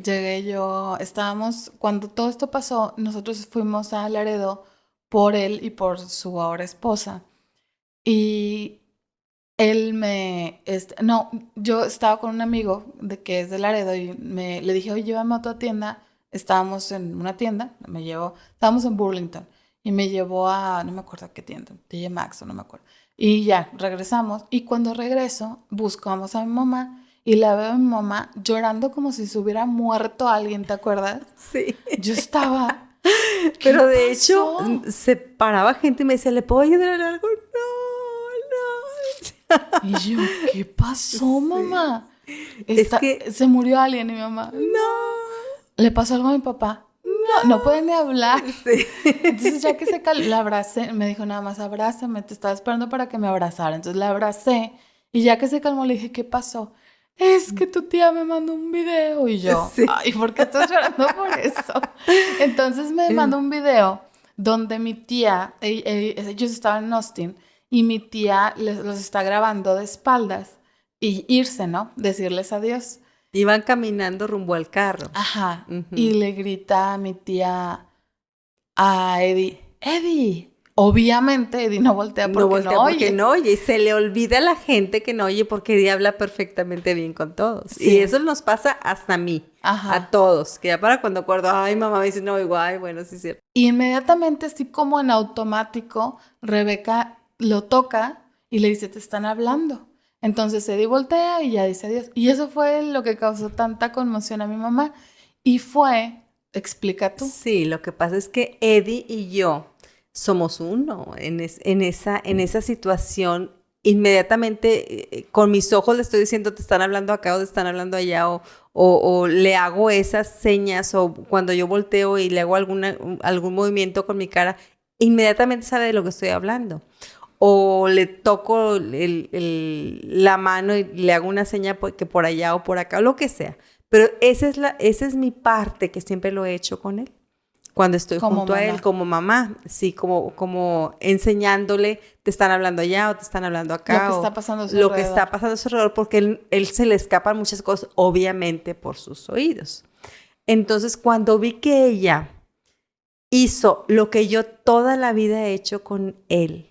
Llegué yo, cuando todo esto pasó, nosotros fuimos a Laredo por él y por su ahora esposa. Y no, yo estaba con un amigo que es de Laredo y le dije, oye, llévame a otra tienda. Estábamos en una tienda, estábamos en Burlington y me llevó no me acuerdo a qué tienda, TJ Maxx o no me acuerdo. Y ya, regresamos y cuando regreso buscamos a mi mamá y la veo a mi mamá llorando como si se hubiera muerto alguien, ¿te acuerdas? Sí. Yo estaba, Pero ¿qué de hecho, pasó? se paraba gente y me decía, ¿le puedo ayudar en algo? No, no. Y yo, ¿qué pasó, Sí. mamá? Es que, Se murió alguien y mi mamá, no. ¿le pasó algo a mi papá? No puede ni hablar. Sí. Entonces ya que la abracé, me dijo nada más, abrázame, te estaba esperando para que me abrazara. Entonces la abracé y ya que se calmó le dije, ¿qué pasó? Es que tu tía me mandó un video y yo, Sí. ay, ¿por qué estás llorando por eso? Entonces me mandó un video donde mi tía, ellos estaban en Austin y mi tía los está grabando de espaldas y irse, ¿no? Decirles adiós. Iban caminando rumbo al carro. Ajá. Ujú. Y le grita a mi tía, a Eddie, Eddie. Obviamente Eddie no voltea No porque voltea no porque oye. no oye. Y se le olvida a la gente que no oye porque Eddie habla perfectamente bien con todos. Sí. Y eso nos pasa hasta a mí. Ajá. A todos. Que ya para cuando acuerdo, ay, mamá me dice, no oigo, ay, bueno, sí es cierto. Y inmediatamente, así como en automático, Rebeca lo toca y le dice, te están hablando. Entonces Eddie voltea y ya dice adiós. Y eso fue lo que causó tanta conmoción a mi mamá. Y fue, explica tú. Sí, lo que pasa es que Eddie y yo somos uno en esa situación. Inmediatamente con mis ojos le estoy diciendo te están hablando acá o te están hablando allá o le hago esas señas o cuando yo volteo y le hago algún movimiento con mi cara, inmediatamente sabe de lo que estoy hablando. O le toco la mano y le hago una seña que por allá o por acá o lo que sea. Pero esa es mi parte que siempre lo he hecho con él. Cuando estoy Como junto a él, mamá. como mamá, sí, como enseñándole, te están hablando allá o te están hablando acá. Lo que está pasando a su lo que alrededor. está pasando a su alrededor, porque él se le escapan muchas cosas, obviamente por sus oídos. Entonces, cuando vi que ella hizo lo que yo toda la vida he hecho con él,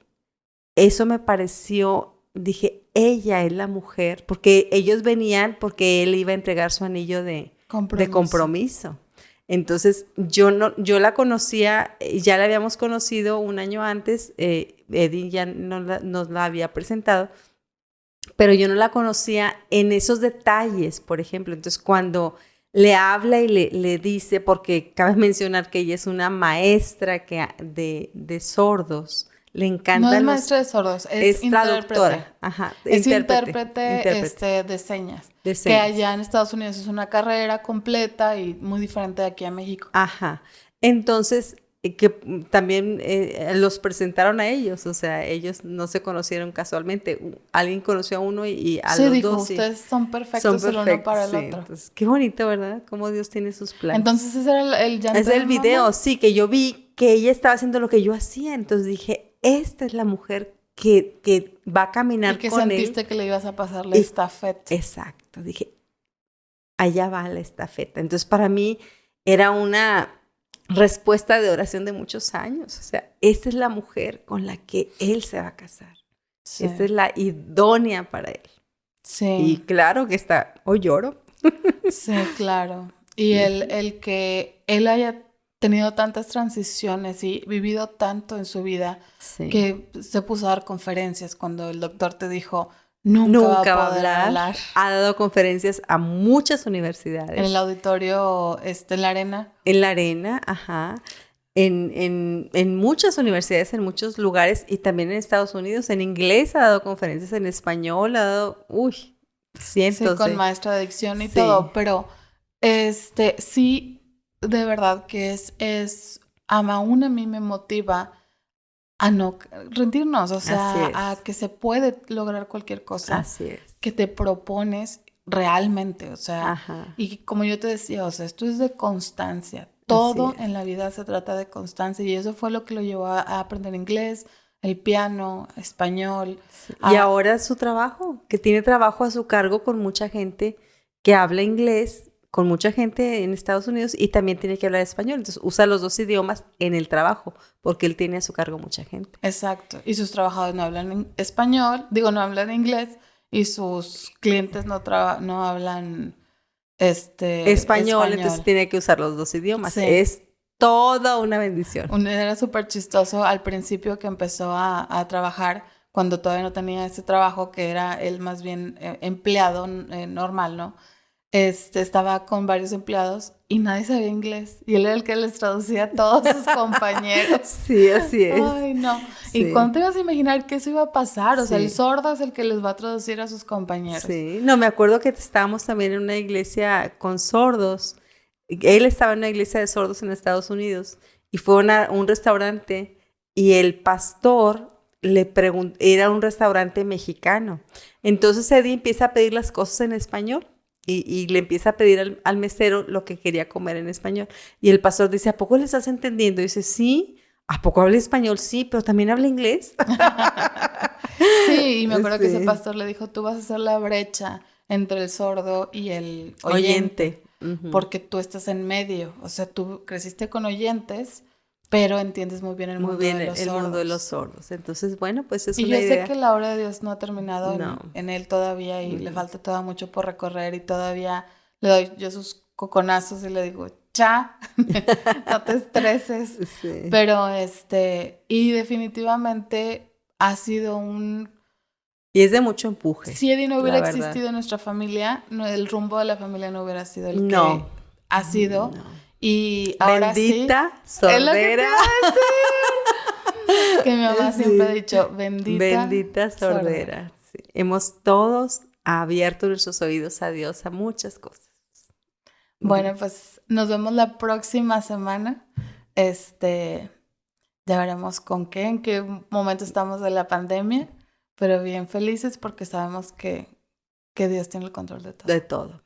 eso me pareció, dije, ella es la mujer, porque ellos venían porque él iba a entregar su anillo de compromiso. Entonces, yo la conocía, ya la habíamos conocido un año antes, Eddie ya nos la había presentado, pero yo no la conocía en esos detalles, por ejemplo. Entonces, cuando le habla y le dice, porque cabe mencionar que ella es una maestra de sordos, le encantan No es maestra de sordos, es intérprete. traductora. Ajá, es intérprete. De señas. De señas. Que allá en Estados Unidos es una carrera completa y muy diferente de aquí a México. Ajá. Entonces, que también los presentaron a ellos, o sea, ellos no se conocieron casualmente. Alguien conoció a uno y a los dijo, dos. ustedes son perfectos el uno para el otro. Entonces, qué bonito, ¿verdad? Cómo Dios tiene sus planes. Entonces ese era el llanto es el de video, mamá. sí, que yo vi que ella estaba haciendo lo que yo hacía. Entonces dije, esta es la mujer que va a caminar y que con él. sentiste que le ibas a pasar la estafeta. Exacto, dije, allá va la estafeta. Entonces, para mí era una respuesta de oración de muchos años. O sea, esta es la mujer con la que él se va a casar. Sí. Esta es la idónea para él. Sí. Y claro que está, hoy lloro. Sí, claro. Y el que él haya tenido tantas transiciones y vivido tanto en su vida, Sí. que se puso a dar conferencias cuando el doctor te dijo, nunca va a poder hablar. Ha dado conferencias a muchas universidades. En el auditorio, en la arena. En la arena, ajá. En muchas universidades, en muchos lugares, y también en Estados Unidos. En inglés ha dado conferencias, en español ha dado, cientos. Sí, con maestra de dicción y Sí. todo, pero sí, de verdad que aún a mí me motiva a no rendirnos, o sea, a que se puede lograr cualquier cosa. Así es. Que te propones realmente, o sea, Ajá. y como yo te decía, o sea, esto es de constancia. Todo en la vida se trata de constancia y eso fue lo que lo llevó a aprender inglés, el piano, español. Sí. Y ahora su trabajo, que tiene trabajo a su cargo con mucha gente que habla inglés, con mucha gente en Estados Unidos y también tiene que hablar español. Entonces usa los dos idiomas en el trabajo porque él tiene a su cargo mucha gente. Exacto. Y sus trabajadores no hablan español, no hablan inglés y sus clientes no hablan español. Entonces tiene que usar los dos idiomas. Sí. Es toda una bendición. Era súper chistoso al principio que empezó a trabajar, cuando todavía no tenía ese trabajo, que era él más bien empleado normal, ¿no? Estaba con varios empleados y nadie sabía inglés. Y él era el que les traducía a todos sus compañeros. Sí, así es. Ay, no. Sí. ¿Y cuándo te ibas a imaginar que eso iba a pasar? O sea, el sordo es el que les va a traducir a sus compañeros. Sí. No, me acuerdo que estábamos también en una iglesia con sordos. Él estaba en una iglesia de sordos en Estados Unidos y fue a un restaurante y el pastor le preguntó, era un restaurante mexicano. Entonces Eddie empieza a pedir las cosas en español. Y le empieza a pedir al mesero lo que quería comer en español. Y el pastor dice, ¿a poco le estás entendiendo? Y dice, sí. ¿A poco habla español? Sí, pero también habla inglés. Sí, y me acuerdo que ese pastor le dijo, tú vas a hacer la brecha entre el sordo y el oyente. Porque tú estás en medio. O sea, tú creciste con oyentes, pero entiendes muy bien el mundo de los sordos. Entonces, bueno, pues es y una idea. Y yo sé que la obra de Dios no ha terminado en él todavía y le falta todavía mucho por recorrer y todavía le doy yo sus coconazos y le digo, no te estreses. Sí. Pero y definitivamente ha sido Y es de mucho empuje. Si Eddie no hubiera existido en nuestra familia, el rumbo de la familia no hubiera sido el que ha sido. No. Y ahora bendita sordera. Es lo que te iba a decir. Que mi mamá siempre ha dicho, bendita sordera. Sí. Hemos todos abierto nuestros oídos a Dios a muchas cosas. Bueno, pues nos vemos la próxima semana. Ya veremos en qué momento estamos de la pandemia, pero bien felices porque sabemos que Dios tiene el control de todo. De todo.